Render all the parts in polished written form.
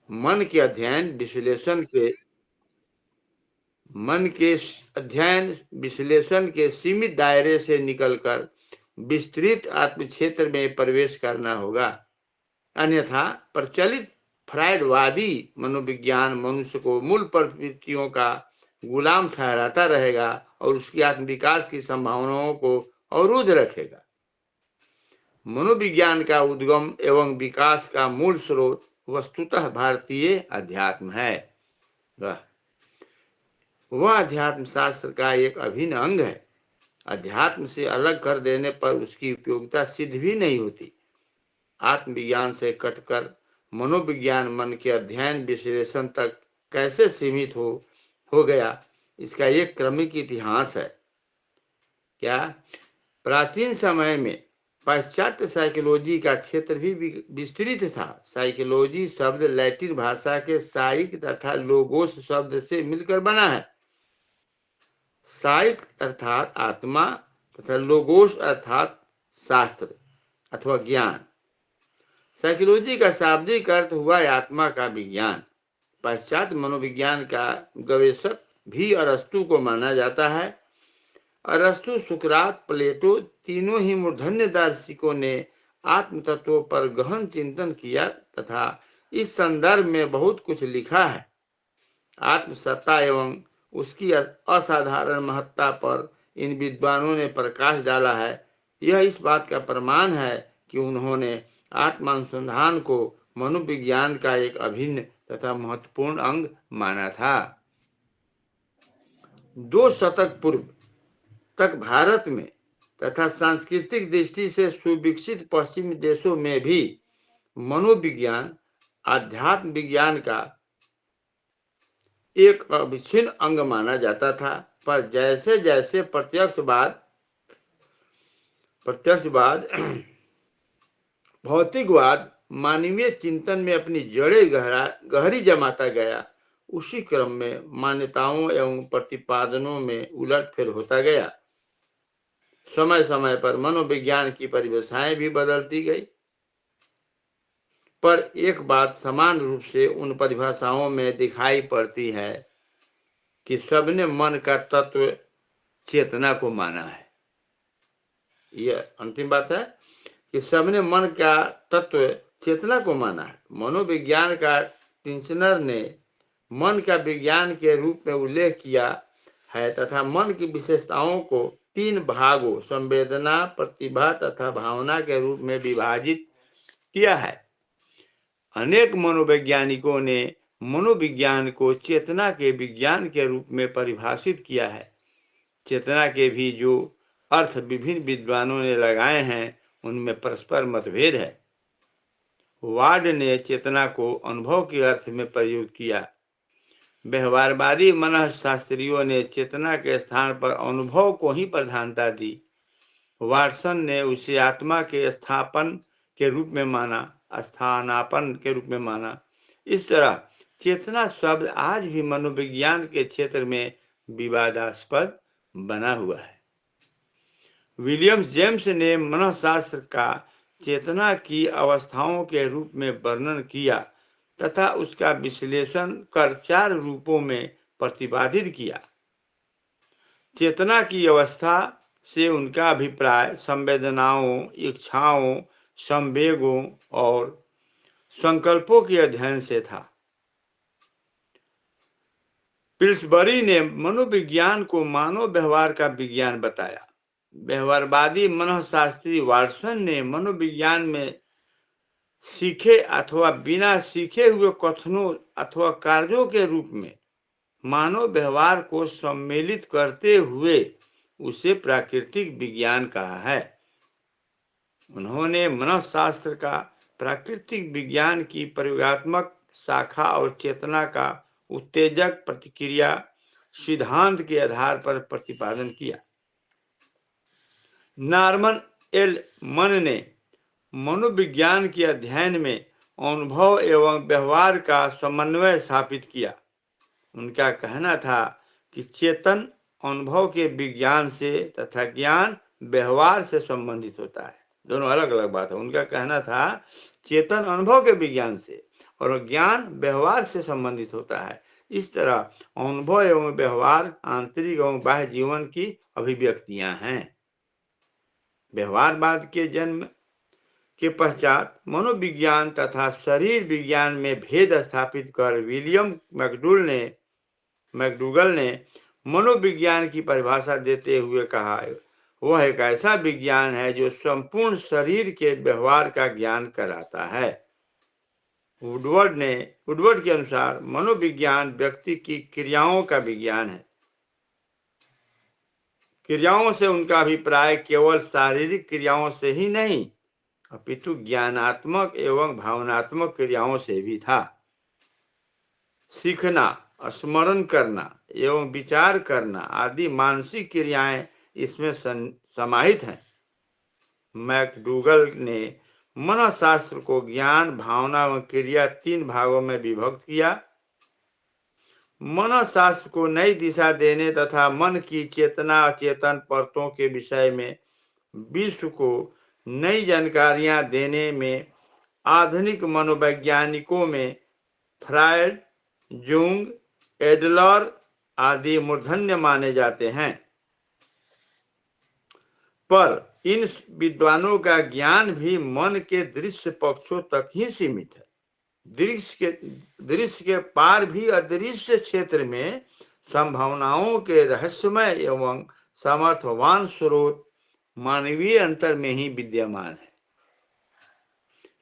मन के अध्ययन विश्लेषण के मन के अध्ययन विश्लेषण के सीमित दायरे से निकलकर विस्तृत आत्म क्षेत्र में प्रवेश करना होगा। अन्यथा प्रचलित फ्रायडवादी मनोविज्ञान मनुष्य को मूल प्रवृत्तियों का गुलाम ठहराता रहेगा और उसकी आत्मविकास की संभावनाओं को अवरुद्ध रखेगा। मनोविज्ञान का उद्गम एवं विकास का मूल स्रोत वस्तुतः भारतीय अध्यात्म है। वह अध्यात्म शास्त्र का एक अभिन्न अंग है। अध्यात्म से अलग कर देने पर उसकी उपयोगिता सिद्ध भी नहीं होती। आत्मविज्ञान से कटकर मनोविज्ञान मन के अध्ययन विश्लेषण तक कैसे सीमित हो गया, इसका एक क्रमिक इतिहास है। क्या प्राचीन समय में पाश्चात्य साइकोलॉजी का क्षेत्र भी विस्तृत था। साइकोलॉजी शब्द लैटिन भाषा के साइक तथा लोगोस शब्द से मिलकर बना है। साइक अर्थात आत्मा तथा लोगोस अर्थात शास्त्र अथवा ज्ञान। साइकोलॉजी का शाब्दिक अर्थ हुआ आत्मा का विज्ञान। पाश्चात्य मनोविज्ञान का गवेषक भी अरस्तु को माना जाता है। अरस्तु, सुकरात, प्लेटो तीनों ही मूर्धन्य दार्शनिकों ने आत्म तत्वों पर गहन चिंतन किया तथा इस संदर्भ में बहुत कुछ लिखा है। आत्मसत्ता एवं उसकी असाधारण महत्ता पर इन विद्वानों ने प्रकाश डाला है। यह इस बात का प्रमाण है कि उन्होंने आत्मानुसंधान को मनोविज्ञान का एक अभिन्न तथा महत्वपूर्ण अंग माना था। 2 शतक पूर्व तक भारत में तथा सांस्कृतिक दृष्टि से सुविकसित पश्चिमी देशों में भी मनोविज्ञान आध्यात्म विज्ञान का एक अविच्छिन्न अंग माना जाता था। पर जैसे जैसे प्रत्यक्षवाद भौतिकवाद मानवीय चिंतन में अपनी जड़ें गहरी जमाता गया, उसी क्रम में मान्यताओं एवं प्रतिपादनों में उलटफेर होता गया। समय समय पर मनोविज्ञान की परिभाषाएं भी बदलती गई, पर एक बात समान रूप से उन परिभाषाओं में दिखाई पड़ती है कि सबने मन का तत्व चेतना को माना है। यह अंतिम बात है कि सबने मन का तत्व चेतना को माना है। मनोविज्ञान का टिंचनर ने मन का विज्ञान के रूप में उल्लेख किया है तथा मन की विशेषताओं को 3 भागों संवेदना, प्रतिभा तथा भावना के रूप में विभाजित किया है। अनेक मनोवैज्ञानिकों ने मनोविज्ञान को चेतना के विज्ञान के रूप में परिभाषित किया है। चेतना के भी जो अर्थ विभिन्न विद्वानों ने लगाए हैं, उनमें परस्पर मतभेद है। वार्ड ने चेतना को अनुभव के अर्थ में प्रयुक्त किया। व्यवहारवादी मनःशास्त्रियों ने चेतना के स्थान पर अनुभव को ही प्रधानता दी। वाटसन ने उसे आत्मा के स्थानापन के रूप में माना। इस तरह चेतना शब्द आज भी मनोविज्ञान के क्षेत्र में विवादास्पद बना हुआ है। विलियम जेम्स ने मनःशास्त्र का चेतना की अवस्थाओं के रूप में वर्णन किया तथा उसका विश्लेषण कर 4 रूपों में प्रतिपादित किया। चेतना की अवस्था से उनका अभिप्राय संवेदनाओं, इच्छाओं, संवेगों और संकल्पों के अध्ययन से था। पिल्सबरी ने मनोविज्ञान को मानव व्यवहार का विज्ञान बताया। व्यवहारवादी मनःशास्त्री वाटसन ने मनोविज्ञान में सीखे अथवा बिना सीखे हुए कथनों अथवा कार्यों के रूप में मानव व्यवहार को सम्मिलित करते हुए उसे प्राकृतिक विज्ञान कहा है। उन्होंने मनःशास्त्र का प्राकृतिक विज्ञान की प्रयोगात्मक शाखा और चेतना का उत्तेजक प्रतिक्रिया सिद्धांत के आधार पर प्रतिपादन किया। नॉर्मन एल मन ने मनोविज्ञान के अध्ययन में अनुभव एवं व्यवहार का समन्वय स्थापित किया। उनका कहना था कि चेतन अनुभव के विज्ञान से तथा ज्ञान व्यवहार से संबंधित होता है। दोनों अलग अलग बात है। उनका कहना था चेतन अनुभव के विज्ञान से और ज्ञान व्यवहार से संबंधित होता है। इस तरह अनुभव एवं व्यवहार आंतरिक एवं बाह्य जीवन की अभिव्यक्तियां हैं। व्यवहारवाद के जन्म के पश्चात मनोविज्ञान तथा शरीर विज्ञान में भेद स्थापित कर विलियम मैकडूगल ने मनोविज्ञान की परिभाषा देते हुए कहा, वह एक ऐसा विज्ञान है जो संपूर्ण शरीर के व्यवहार का ज्ञान कराता है। वुडवर्ड के अनुसार मनोविज्ञान व्यक्ति की क्रियाओं का विज्ञान है। क्रियाओं से उनका अभिप्राय केवल शारीरिक क्रियाओं से ही नहीं अपितु ज्ञानात्मक एवं भावनात्मक क्रियाओं से भी था। सीखना, स्मरण करना एवं विचार करना आदि मानसिक क्रियाएं इसमें समाहित हैं। मैकडूगल ने मनोशास्त्र को ज्ञान, भावना व क्रिया 3 भागों में विभक्त किया। मनोशास्त्र को नई दिशा देने तथा मन की चेतना अचेतन परतों के विषय में विश्व को नई जानकारियां देने में आधुनिक मनोवैज्ञानिकों में फ्रायड, जुंग, एडलर आदि मूर्धन्य माने जाते हैं। पर इन विद्वानों का ज्ञान भी मन के दृश्य पक्षों तक ही सीमित है। दृश्य के पार भी अदृश्य क्षेत्र में संभावनाओं के रहस्यमय एवं सामर्थ्यवान स्रोत मानवीय अंतर में ही विद्यमान है।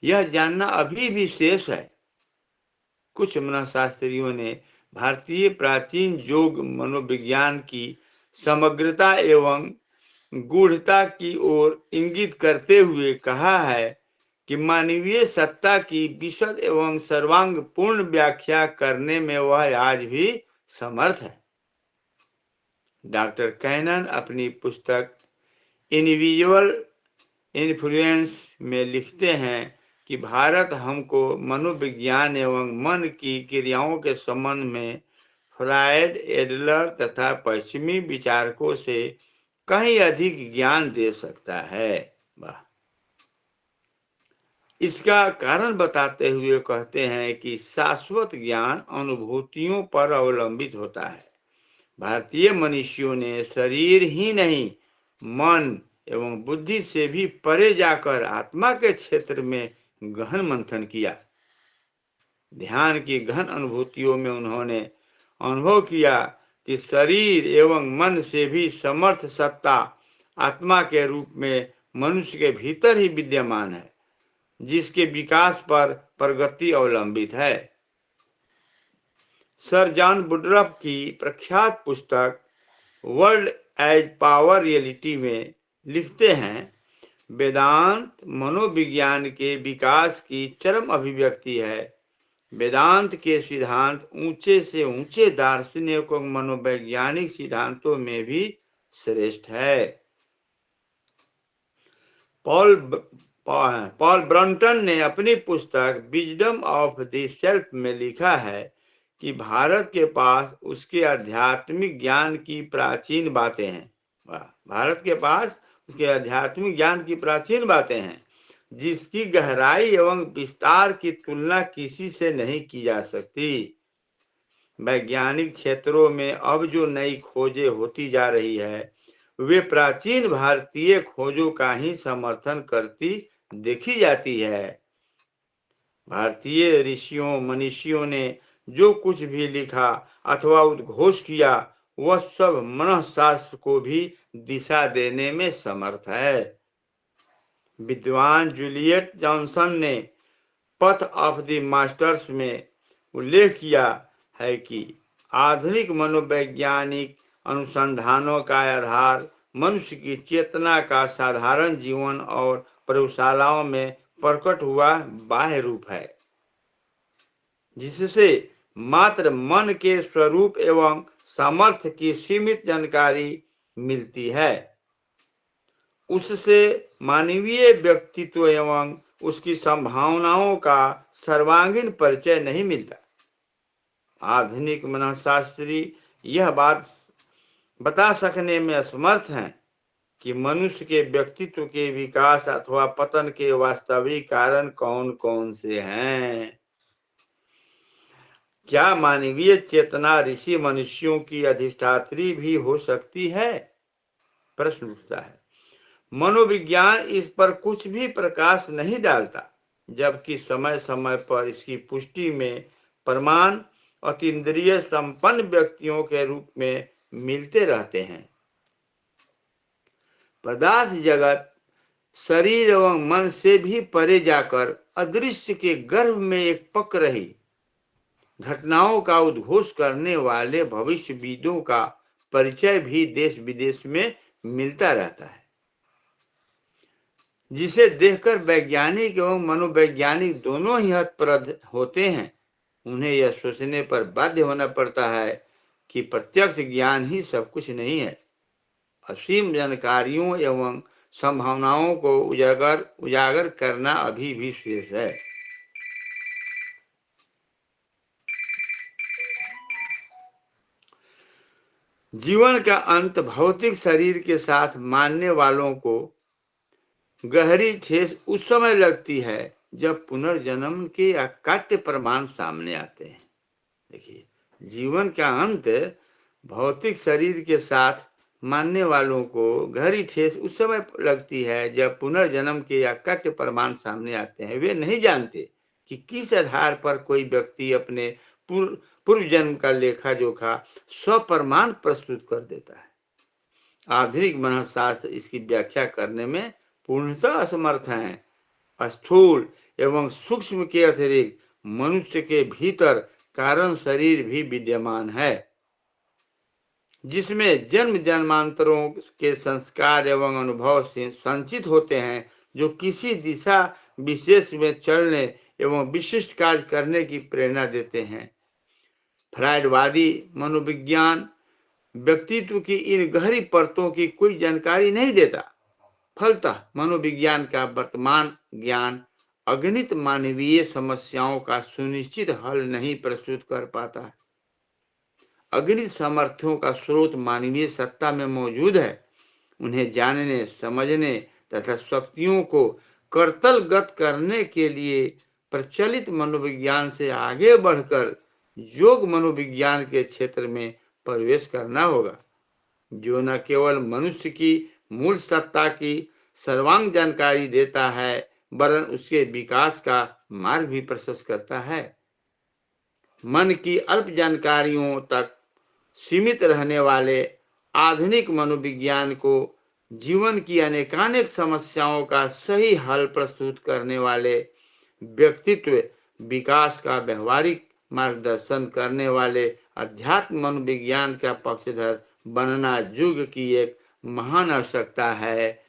यह जानना अभी भी शेष है। कुछ मनोशास्त्रियों ने भारतीय प्राचीन योग मनोविज्ञान की समग्रता एवं गूढ़ता की ओर इंगित करते हुए कहा है कि मानवीय सत्ता की विशद एवं सर्वांग पूर्ण व्याख्या करने में वह आज भी समर्थ है। डॉक्टर कैनन अपनी पुस्तक इंडिविजुअल इन्फ्लुएंस में लिखते हैं कि भारत हमको मनोविज्ञान एवं मन की क्रियाओं के संबंध में फ्रायड, एडलर तथा पश्चिमी विचारकों से कहीं अधिक ज्ञान दे सकता है। इसका कारण बताते हुए कहते हैं कि शाश्वत ज्ञान अनुभूतियों पर अवलंबित होता है। भारतीय मनुष्यों ने शरीर ही नहीं मन एवं बुद्धि से भी परे जाकर आत्मा के क्षेत्र में गहन मंथन किया। ध्यान की गहन अनुभूतियों में उन्होंने अनुभव किया कि शरीर एवं मन से भी समर्थ सत्ता आत्मा के रूप में मनुष्य के भीतर ही विद्यमान है, जिसके विकास पर प्रगति अवलंबित है। सर जॉन वुडरफ की प्रख्यात पुस्तक वर्ल्ड एज पावर रियलिटी में लिखते हैं, वेदांत मनोविज्ञान के विकास की चरम अभिव्यक्ति है। वेदांत के सिद्धांत ऊंचे से ऊंचे दार्शनिक और मनोवैज्ञानिक सिद्धांतों में भी श्रेष्ठ है। पॉल ब्रंटन ने अपनी पुस्तक विजडम ऑफ द सेल्फ में लिखा है कि भारत के पास उसके आध्यात्मिक ज्ञान की प्राचीन बातें हैं। भारत के पास उसके आध्यात्मिक ज्ञान की प्राचीन बातें हैं, जिसकी गहराई एवं विस्तार की तुलना किसी से नहीं की जा सकती। वैज्ञानिक क्षेत्रों में अब जो नई खोजें होती जा रही है, वे प्राचीन भारतीय खोजों का ही समर्थन करती देखी जाती है। भारतीय ऋषियों मनीषियों ने जो कुछ भी लिखा अथवा उद्घोष किया, वह सब मनोशास्त्र को भी दिशा देने में समर्थ है। विद्वान जूलियट जॉनसन ने पथ ऑफ द मास्टर्स में उल्लेख किया है कि आधुनिक मनोवैज्ञानिक अनुसंधानों का आधार मनुष्य की चेतना का साधारण जीवन और प्रयोगशालाओं में प्रकट हुआ बाह्य रूप है, जिससे मात्र मन के स्वरूप एवं सामर्थ्य की सीमित जानकारी मिलती है। उससे मानवीय व्यक्तित्व एवं उसकी संभावनाओं का सर्वांगीण परिचय नहीं मिलता। आधुनिक मनोशास्त्री यह बात बता सकने में असमर्थ हैं कि मनुष्य के व्यक्तित्व के विकास अथवा पतन के वास्तविक कारण कौन कौन से हैं। क्या मानवीय चेतना ऋषि मनुष्यों की अधिष्ठात्री भी हो सकती है? प्रश्न उठता है। मनोविज्ञान इस पर कुछ भी प्रकाश नहीं डालता, जबकि समय समय पर इसकी पुष्टि में प्रमाण अतीन्द्रिय संपन्न व्यक्तियों के रूप में मिलते रहते हैं। पदार्थ जगत शरीर एवं मन से भी परे जाकर अदृश्य के गर्भ में एक पक रही घटनाओं का उद्घोष करने वाले भविष्यविदों का परिचय भी देश विदेश में मिलता रहता है, जिसे देखकर वैज्ञानिक एवं मनोवैज्ञानिक दोनों ही हतप्रभ होते हैं। उन्हें यह सोचने पर बाध्य होना पड़ता है कि प्रत्यक्ष ज्ञान ही सब कुछ नहीं है। असीम जानकारियों एवं संभावनाओं को उजागर करना अभी भी शेष है। जीवन का अंत भौतिक शरीर के साथ मानने वालों को गहरी ठेस उस समय लगती है जब पुनर्जन्म के अकाट्य प्रमाण सामने आते हैं। देखिए, जीवन का अंत भौतिक शरीर के साथ मानने वालों को गहरी ठेस उस समय लगती है जब पुनर्जन्म के अकाट्य प्रमाण सामने आते हैं। वे नहीं जानते कि किस आधार पर कोई व्यक्ति अपने पूर्व जन्म का लेखा जोखा स्वप्रमाण प्रस्तुत कर देता है। आधुनिक मनोशास्त्र इसकी व्याख्या करने में पूर्णतः असमर्थ हैं। स्थूल एवं सूक्ष्म के अतिरिक्त मनुष्य के भीतर कारण शरीर भी विद्यमान है, जिसमें जन्म जन्मांतरों के संस्कार एवं अनुभव से संचित होते हैं, जो किसी दिशा विशेष में चलने एवं विशिष्ट कार्य करने की प्रेरणा देते हैं। फ्रायडवादी मनोविज्ञान व्यक्तित्व की इन गहरी परतों की कोई जानकारी नहीं देता। फलतः मनोविज्ञान का वर्तमान ज्ञान अगणित मानवीय समस्याओं का सुनिश्चित हल नहीं प्रस्तुत कर पाता है। अगणित सामर्थ्यों का स्रोत मानवीय सत्ता में मौजूद है। उन्हें जानने, समझने तथा शक्तियों को करतलगत करने के लिए प्रचलित मनोविज्ञान से आगे बढ़कर योग मनोविज्ञान के क्षेत्र में प्रवेश करना होगा, जो न केवल मनुष्य की मूल सत्ता की सर्वांग जानकारी देता है, वरन उसके विकास का मार्ग भी प्रशस्त करता है। मन की अल्प जानकारियों तक सीमित रहने वाले आधुनिक मनोविज्ञान को जीवन की अनेकानेक समस्याओं का सही हल प्रस्तुत करने वाले व्यक्तित्व विकास का व्यवहारिक मार्गदर्शन करने वाले अध्यात्म मनोविज्ञान का पक्षधर बनना युग की एक महान आवश्यकता है।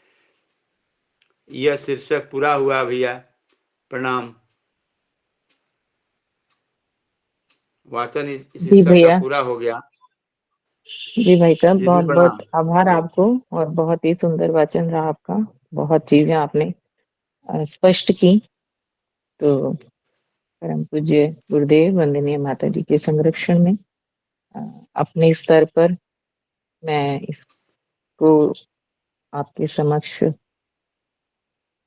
यह शीर्षक पूरा हुआ भैया। प्रणाम। वाचन इस शीर्षक का पूरा हो गया। जी भाई साहब, दीदी बहुत प्रणाम। बहुत आभार आपको, और बहुत ही सुंदर वाचन रहा आपका। बहुत चीजें आपने स्पष्ट की। तो परम पूज्य गुरुदेव वंदनीय माता जी के संरक्षण में अपने स्तर पर मैं इसको आपके समक्ष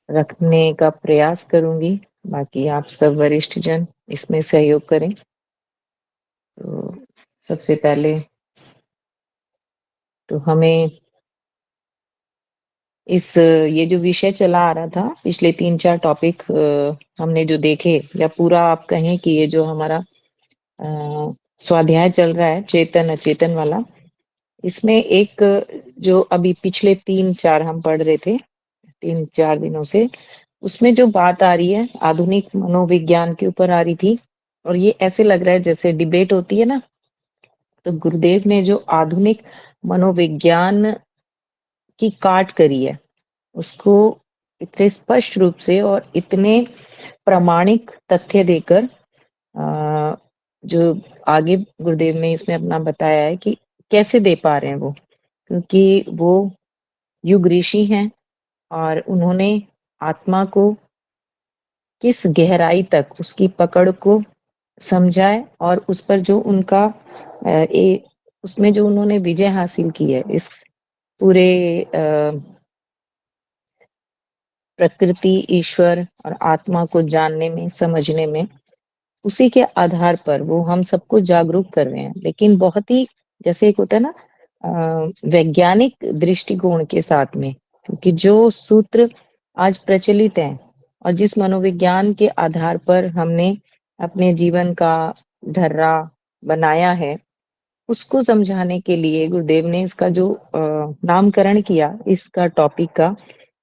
रखने का प्रयास करूंगी। बाकी आप सब वरिष्ठ जन इसमें सहयोग करें। तो सबसे पहले तो हमें ये जो विषय चला आ रहा था, पिछले 3-4 टॉपिक हमने जो देखे, या पूरा आप कहें कि ये जो हमारा स्वाध्याय चल रहा है चेतन अचेतन वाला, इसमें एक जो अभी पिछले 3-4 हम पढ़ रहे थे 3-4 दिनों से, उसमें जो बात आ रही है आधुनिक मनोविज्ञान के ऊपर आ रही थी। और ये ऐसे लग रहा है जैसे डिबेट होती है ना, तो गुरुदेव ने जो आधुनिक मनोविज्ञान की काट करी है, उसको इतने स्पष्ट रूप से और इतने प्रामाणिक तथ्य देकर जो आगे गुरुदेव ने इसमें अपना बताया है कि कैसे दे पा रहे हैं वो, क्योंकि वो युग ऋषि हैं और उन्होंने आत्मा को किस गहराई तक उसकी पकड़ को समझा है, और उस पर जो उनका उसमें जो उन्होंने विजय हासिल की है इस पूरे प्रकृति, ईश्वर और आत्मा को जानने में, समझने में, उसी के आधार पर वो हम सबको जागरूक कर रहे हैं। लेकिन बहुत ही जैसे एक होता है ना वैज्ञानिक दृष्टिकोण के साथ में, क्योंकि जो सूत्र आज प्रचलित हैं और जिस मनोविज्ञान के आधार पर हमने अपने जीवन का ढर्रा बनाया है, उसको समझाने के लिए गुरुदेव ने इसका जो नामकरण किया इसका टॉपिक का,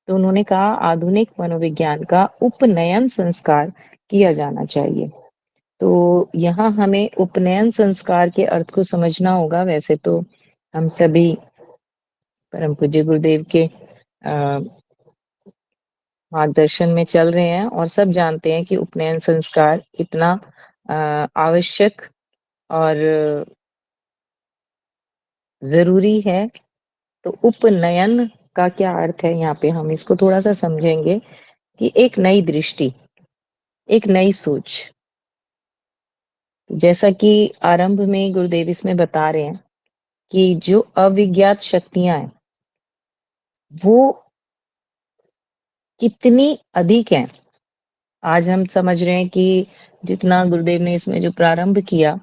तो उन्होंने कहा आधुनिक मनोविज्ञान का उपनयन संस्कार किया जाना चाहिए। तो यहाँ हमें उपनयन संस्कार के अर्थ को समझना होगा। वैसे तो हम सभी परम पूज्य गुरुदेव के मार्गदर्शन में चल रहे हैं और सब जानते हैं कि उपनयन संस्कार कितना आवश्यक और जरूरी है। तो उपनयन का क्या अर्थ है, यहाँ पे हम इसको थोड़ा सा समझेंगे कि एक नई दृष्टि, एक नई सोच। जैसा कि आरंभ में गुरुदेव इसमें बता रहे हैं कि जो अविज्ञात शक्तियां हैं वो कितनी अधिक हैं। आज हम समझ रहे हैं कि जितना गुरुदेव ने इसमें जो प्रारंभ किया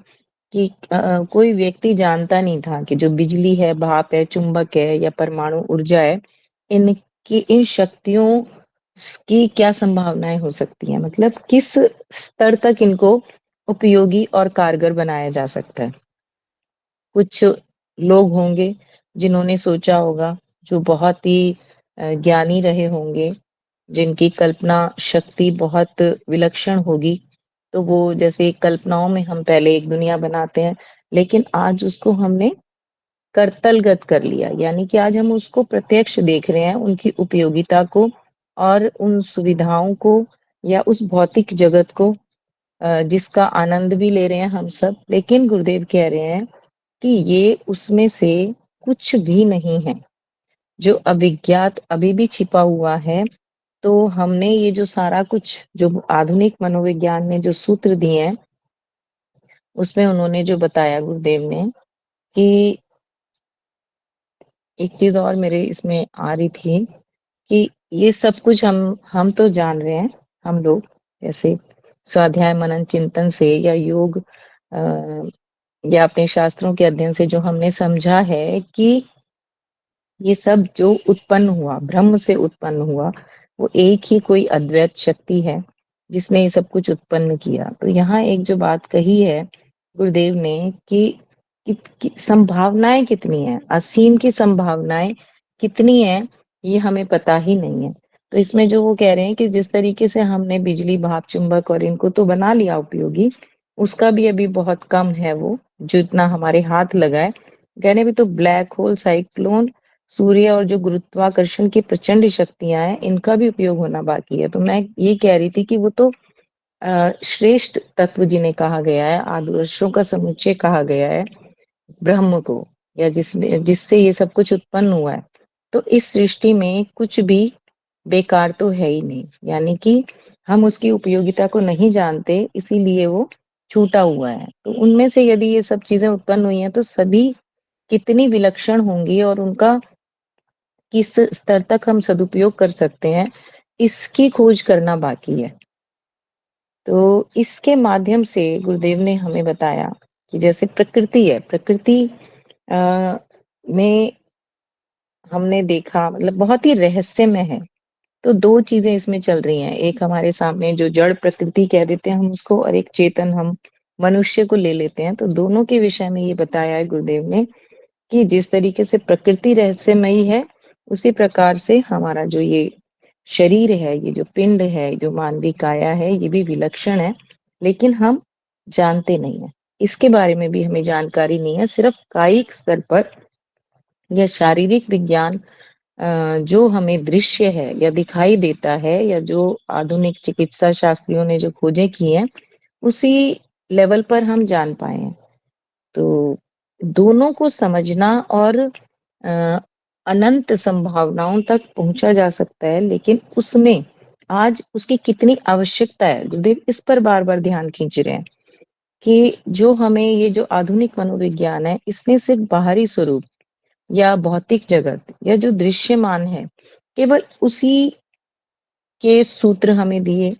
कि कोई व्यक्ति जानता नहीं था कि जो बिजली है, भाप है, चुंबक है या परमाणु ऊर्जा है, इनकी इन शक्तियों की क्या संभावनाएं हो सकती हैं, मतलब किस स्तर तक इनको उपयोगी और कारगर बनाया जा सकता है। कुछ लोग होंगे जिन्होंने सोचा होगा, जो बहुत ही ज्ञानी रहे होंगे, जिनकी कल्पना शक्ति बहुत विलक्षण होगी, तो वो जैसे कल्पनाओं में हम पहले एक दुनिया बनाते हैं, लेकिन आज उसको हमने करतलगत कर लिया, यानी कि आज हम उसको प्रत्यक्ष देख रहे हैं, उनकी उपयोगिता को और उन सुविधाओं को या उस भौतिक जगत को जिसका आनंद भी ले रहे हैं हम सब। लेकिन गुरुदेव कह रहे हैं कि ये उसमें से कुछ भी नहीं है, जो अविज्ञात अभी भी छिपा हुआ है। तो हमने ये जो सारा कुछ जो आधुनिक मनोविज्ञान ने जो सूत्र दिए हैं, उसमें उन्होंने जो बताया गुरुदेव ने कि एक चीज और मेरे इसमें आ रही थी कि ये सब कुछ हम तो जान रहे हैं, हम लोग जैसे स्वाध्याय मनन चिंतन से या योग या अपने शास्त्रों के अध्ययन से जो हमने समझा है कि ये सब जो उत्पन्न हुआ, ब्रह्म से उत्पन्न हुआ, वो एक ही कोई अद्वैत शक्ति है जिसने ये सब कुछ उत्पन्न किया। तो यहाँ एक जो बात कही है गुरुदेव ने कि संभावनाएं कितनी है, असीम की संभावनाएं कितनी है, ये हमें पता ही नहीं है। तो इसमें जो वो कह रहे हैं कि जिस तरीके से हमने बिजली, भाप, चुंबक और इनको तो बना लिया उपयोगी, उसका भी अभी बहुत कम है वो जो इतना हमारे हाथ लगा है। कहने भी तो ब्लैक होल, साइक्लोन, सूर्य और जो गुरुत्वाकर्षण की प्रचंड शक्तियां हैं, इनका भी उपयोग होना बाकी है। तो मैं ये कह रही थी कि वो तो श्रेष्ठ तत्व जिन्हें कहा गया है, आदर्शों का समुच्चय कहा गया है ब्रह्म को, या जिससे ये सब कुछ उत्पन्न हुआ है, तो इस सृष्टि में कुछ भी बेकार तो है ही नहीं। यानी कि हम उसकी उपयोगिता को नहीं जानते, इसीलिए वो छूटा हुआ है। तो उनमें से यदि ये सब चीजें उत्पन्न हुई हैं तो सभी कितनी विलक्षण होंगी और उनका किस स्तर तक हम सदुपयोग कर सकते हैं, इसकी खोज करना बाकी है। तो इसके माध्यम से गुरुदेव ने हमें बताया कि जैसे प्रकृति है, प्रकृति में हमने देखा मतलब बहुत ही रहस्यमय है। तो दो चीजें इसमें चल रही हैं, एक हमारे सामने जो जड़ प्रकृति कह देते हैं हम उसको, और एक चेतन हम मनुष्य को ले लेते हैं। तो दोनों के विषय में ये बताया है गुरुदेव ने कि जिस तरीके से प्रकृति रहस्यमयी है, उसी प्रकार से हमारा जो ये शरीर है, ये जो पिंड है, जो मानवीय काया है, ये भी विलक्षण है, लेकिन हम जानते नहीं है। इसके बारे में भी हमें जानकारी नहीं है। सिर्फ कायिक स्तर पर या शारीरिक विज्ञान जो हमें दृश्य है या दिखाई देता है, या जो आधुनिक चिकित्सा शास्त्रियों ने जो खोजें की हैं, उसी लेवल पर हम जान पाए हैं। तो दोनों को समझना और अनंत संभावनाओं तक पहुंचा जा सकता है, लेकिन उसमें आज उसकी कितनी आवश्यकता है, गुरुदेव इस पर बार बार ध्यान खींच रहे हैं कि जो हमें ये जो आधुनिक मनोविज्ञान है, इसने सिर्फ बाहरी स्वरूप या भौतिक जगत या जो दृश्यमान है, केवल उसी के सूत्र हमें दिए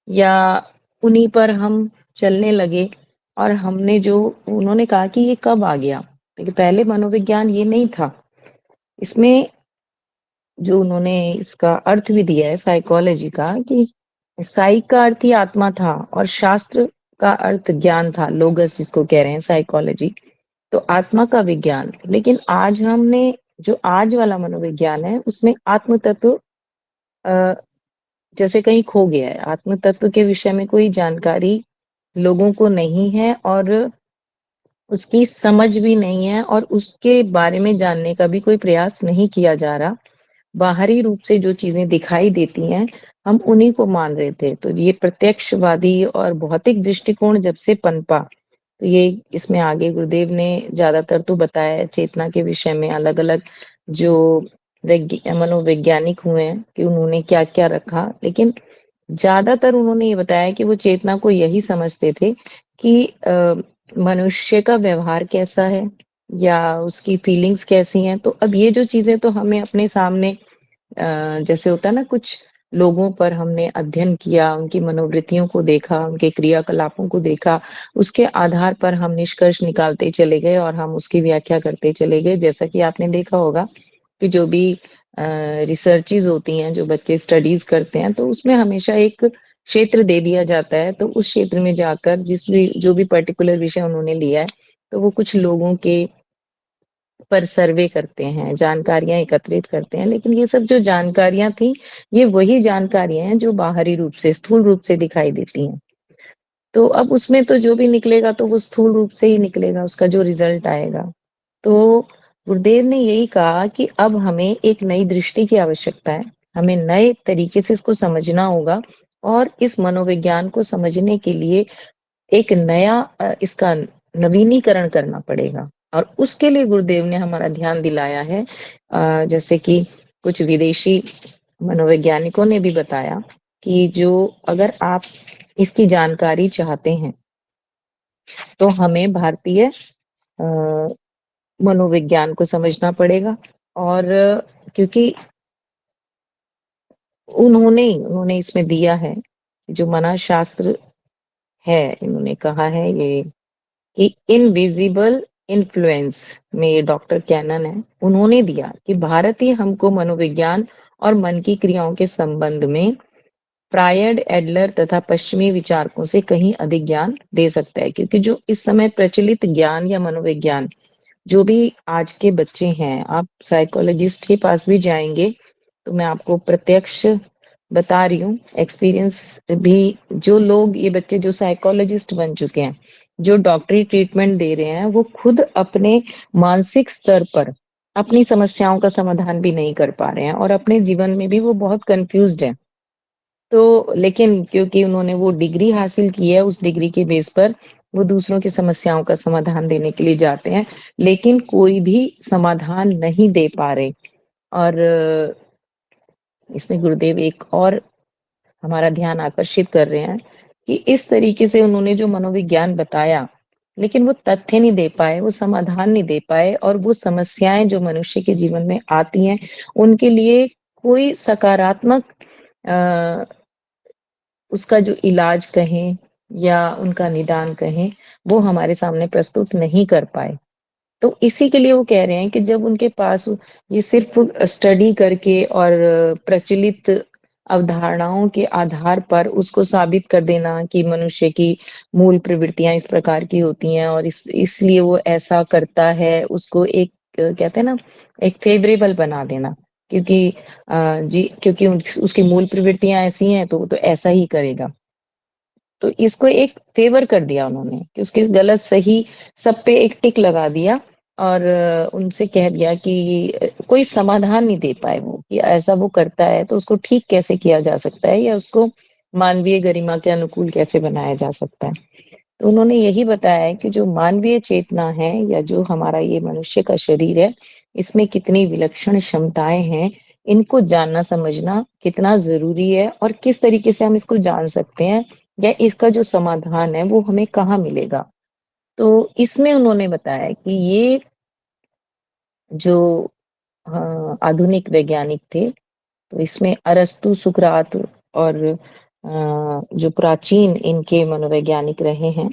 या उन्हीं पर हम चलने लगे और हमने जो उन्होंने कहा कि ये कब आ गया? क्योंकि पहले मनोविज्ञान ये नहीं था। इसमें जो उन्होंने इसका अर्थ भी दिया है साइकोलॉजी का कि साइक का अर्थ ही आत्मा था और शास्त्र का अर्थ ज्ञान था, लोगस जिसको कह रहे हैं साइकोलॉजी। तो आत्मा का विज्ञान। लेकिन आज हमने जो आज वाला मनोविज्ञान है उसमें आत्म तत्व अ, जैसे कहीं खो गया है। आत्म तत्व के विषय में कोई जानकारी लोगों को नहीं है और उसकी समझ भी नहीं है और उसके बारे में जानने का भी कोई प्रयास नहीं किया जा रहा। बाहरी रूप से जो चीजें दिखाई देती हैं, हम उन्हीं को मान रहे थे। तो ये प्रत्यक्षवादी और भौतिक दृष्टिकोण जब से पनपा, तो ये इसमें आगे गुरुदेव ने ज्यादातर तो बताया है चेतना के विषय में अलग-अलग जो मनोवैज्ञानिक हुए हैं कि उन्होंने क्या-क्या रखा। लेकिन ज्यादातर उन्होंने ये बताया कि वो चेतना को यही समझते थे कि मनुष्य का व्यवहार कैसा है या उसकी फीलिंग्स कैसी हैं। तो अब ये जो चीजें तो हमें अपने सामने जैसे होता है ना, कुछ लोगों पर हमने अध्ययन किया, उनकी मनोवृत्तियों को देखा, उनके क्रियाकलापों को देखा, उसके आधार पर हम निष्कर्ष निकालते चले गए और हम उसकी व्याख्या करते चले गए। जैसा कि आपने देखा होगा कि जो भी रिसर्चेज़ होती हैं, जो बच्चे स्टडीज़ करते हैं, तो उसमें हमेशा एक क्षेत्र दे दिया जाता है, तो उस क्षेत्र में जाकर जो भी पर्टिकुलर विषय उन्होंने लिया है, तो वो कुछ लोगों के पर सर्वे करते हैं, जानकारियाँ एकत्रित करते हैं। लेकिन ये सब जो जानकारियाँ थी, ये वही जानकारियाँ हैं जो बाहरी रूप से, स्थूल रूप से दिखाई देती हैं। तो अब उसमें तो जो भी निकलेगा तो वो स्थूल रूप से ही निकलेगा, उसका जो रिज़ल्ट आएगा। तो गुरुदेव ने यही कहा कि अब हमें एक नई दृष्टि की आवश्यकता है। हमें नए तरीके से इसको समझना होगा और इस मनोविज्ञान को समझने के लिए एक नया इसका नवीनीकरण करना पड़ेगा। और उसके लिए गुरुदेव ने हमारा ध्यान दिलाया है, जैसे कि कुछ विदेशी मनोवैज्ञानिकों ने भी बताया कि जो अगर आप इसकी जानकारी चाहते हैं, तो हमें भारतीय मनोविज्ञान को समझना पड़ेगा। और क्योंकि उन्होंने इसमें दिया है, जो मनःशास्त्र है, इन्होंने कहा है ये कि इनविजिबल इन्फ्लुएंस में ये डॉक्टर कैनन है, उन्होंने दिया कि भारतीय हमको मनोविज्ञान और मन की क्रियाओं के संबंध में फ्रायड, एडलर तथा पश्चिमी विचारकों से कहीं अधिक ज्ञान दे सकता है। क्योंकि जो इस समय प्रचलित ज्ञान या मनोविज्ञान, जो भी आज के बच्चे हैं, आप साइकोलॉजिस्ट के पास भी जाएंगे तो मैं आपको प्रत्यक्ष बता रही हूँ, एक्सपीरियंस भी, जो लोग ये बच्चे जो साइकोलॉजिस्ट बन चुके हैं, जो डॉक्टरी ट्रीटमेंट दे रहे हैं, वो खुद अपने मानसिक स्तर पर अपनी समस्याओं का समाधान भी नहीं कर पा रहे हैं और अपने जीवन में भी वो बहुत कंफ्यूज्ड है। तो लेकिन क्योंकि उन्होंने वो डिग्री हासिल की है, उस डिग्री के बेस पर वो दूसरों की समस्याओं का समाधान देने के लिए जाते हैं, लेकिन कोई भी समाधान नहीं दे पा रहे। और इसमें गुरुदेव एक और हमारा ध्यान आकर्षित कर रहे हैं कि इस तरीके से उन्होंने जो मनोविज्ञान बताया, लेकिन वो तथ्य नहीं दे पाए, वो समाधान नहीं दे पाए और वो समस्याएं जो मनुष्य के जीवन में आती हैं, उनके लिए कोई सकारात्मक अ, उसका जो इलाज कहें या उनका निदान कहें, वो हमारे सामने प्रस्तुत नहीं कर पाए। तो इसी के लिए वो कह रहे हैं कि जब उनके पास ये सिर्फ स्टडी करके और प्रचलित अवधारणाओं के आधार पर उसको साबित कर देना कि मनुष्य की मूल प्रवृत्तियां इस प्रकार की होती हैं और इसलिए वो ऐसा करता है, उसको एक कहते हैं ना, एक फेवरेबल बना देना, क्योंकि क्योंकि उसकी मूल प्रवृत्तियां ऐसी हैं तो वो तो ऐसा ही करेगा। तो इसको एक फेवर कर दिया उन्होंने कि उसके गलत सही सब पे एक टिक लगा दिया और उनसे कह दिया कि कोई समाधान नहीं दे पाए वो कि ऐसा वो करता है तो उसको ठीक कैसे किया जा सकता है या उसको मानवीय गरिमा के अनुकूल कैसे बनाया जा सकता है। तो उन्होंने यही बताया है कि जो मानवीय चेतना है या जो हमारा ये मनुष्य का शरीर है, इसमें कितनी विलक्षण क्षमताएं हैं, इनको जानना समझना कितना जरूरी है और किस तरीके से हम इसको जान सकते हैं या इसका जो समाधान है वो हमें कहाँ मिलेगा। तो इसमें उन्होंने बताया कि ये जो आधुनिक वैज्ञानिक थे, तो इसमें अरस्तु, सुकरात और जो प्राचीन इनके मनोवैज्ञानिक रहे हैं,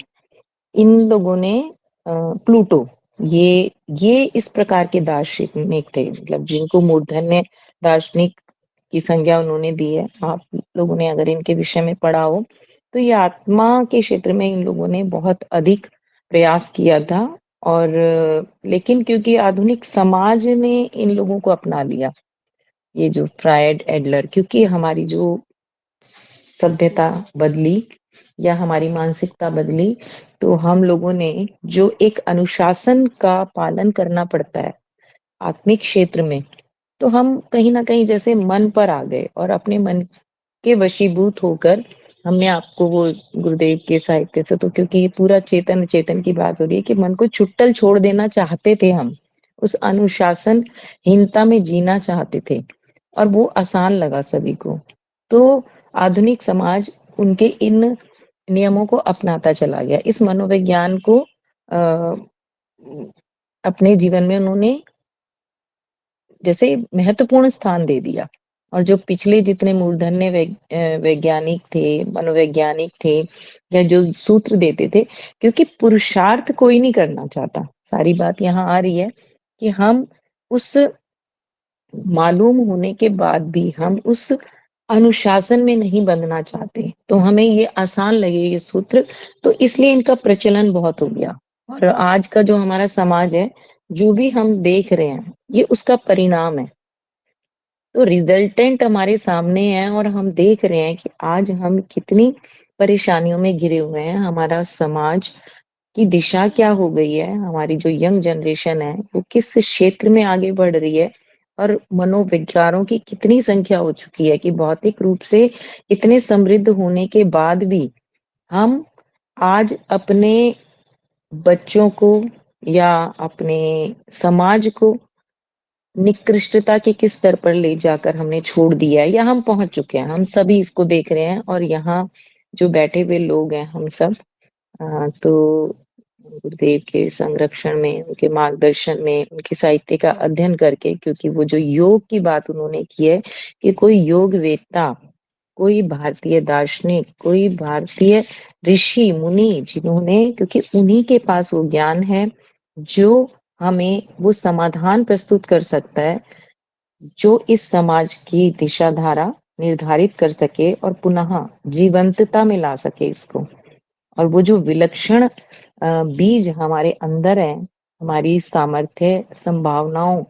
इन लोगों ने प्लूटो, ये इस प्रकार के दार्शनिक थे, मतलब जिनको मूर्धन्य दार्शनिक की संज्ञा उन्होंने दी है। आप लोगों ने अगर इनके विषय में पढ़ा हो, तो ये आत्मा के क्षेत्र में इन लोगों ने बहुत अधिक प्रयास किया था। और लेकिन क्योंकि आधुनिक समाज ने इन लोगों को अपना लिया, ये जो फ्रायड एडलर, क्योंकि हमारी जो सभ्यता बदली या हमारी मानसिकता बदली, तो हम लोगों ने जो एक अनुशासन का पालन करना पड़ता है आत्मिक क्षेत्र में, तो हम कहीं न कहीं जैसे मन पर आ गए और अपने मन के वशीभूत होकर हमने आपको वो गुरुदेव के साहित्य से, तो क्योंकि ये पूरा चेतन चेतन की बात हो रही है कि मन को छुट्टल छोड़ देना चाहते थे हम, उस अनुशासनहीनता में जीना चाहते थे और वो आसान लगा सभी को। तो आधुनिक समाज उनके इन नियमों को अपनाता चला गया। इस मनोविज्ञान को अपने जीवन में उन्होंने जैसे महत्वपूर्ण स्थान दे दिया। और जो पिछले जितने मूर्धन्य वैज्ञानिक थे, मनोवैज्ञानिक थे, या जो सूत्र देते थे, क्योंकि पुरुषार्थ कोई नहीं करना चाहता। सारी बात यहाँ आ रही है कि हम उस मालूम होने के बाद भी हम उस अनुशासन में नहीं बंधना चाहते, तो हमें ये आसान लगे ये सूत्र, तो इसलिए इनका प्रचलन बहुत हो गया। और आज का जो हमारा समाज है, जो भी हम देख रहे हैं, ये उसका परिणाम है। तो रिजल्टेंट हमारे सामने है और हम देख रहे हैं कि आज हम कितनी परेशानियों में घिरे हुए हैं। हमारा समाज की दिशा क्या हो गई है, हमारी जो यंग जनरेशन है वो किस क्षेत्र में आगे बढ़ रही है, और मनोविकारों की कितनी संख्या हो चुकी है कि भौतिक रूप से इतने समृद्ध होने के बाद भी हम आज अपने बच्चों को या अपने समाज को निकृष्टता के किस स्तर पर ले जाकर हमने छोड़ दिया है या हम पहुंच चुके हैं, हम सभी इसको देख रहे हैं। और यहाँ जो बैठे हुए लोग हैं हम सब, तो गुरुदेव के संरक्षण में, उनके मार्गदर्शन में, उनके साहित्य का अध्ययन करके, क्योंकि वो जो योग की बात उन्होंने की है कि कोई योग वेत्ता, कोई भारतीय दार्शनिक, कोई भारतीय ऋषि मुनि, जिन्होंने, क्योंकि उन्हीं के पास वो ज्ञान है जो हमें वो समाधान प्रस्तुत कर सकता है जो इस समाज की दिशा धारा निर्धारित कर सके और पुनः जीवंतता में ला सके इसको। और वो जो विलक्षण बीज हमारे अंदर है, हमारी सामर्थ्य, संभावनाओं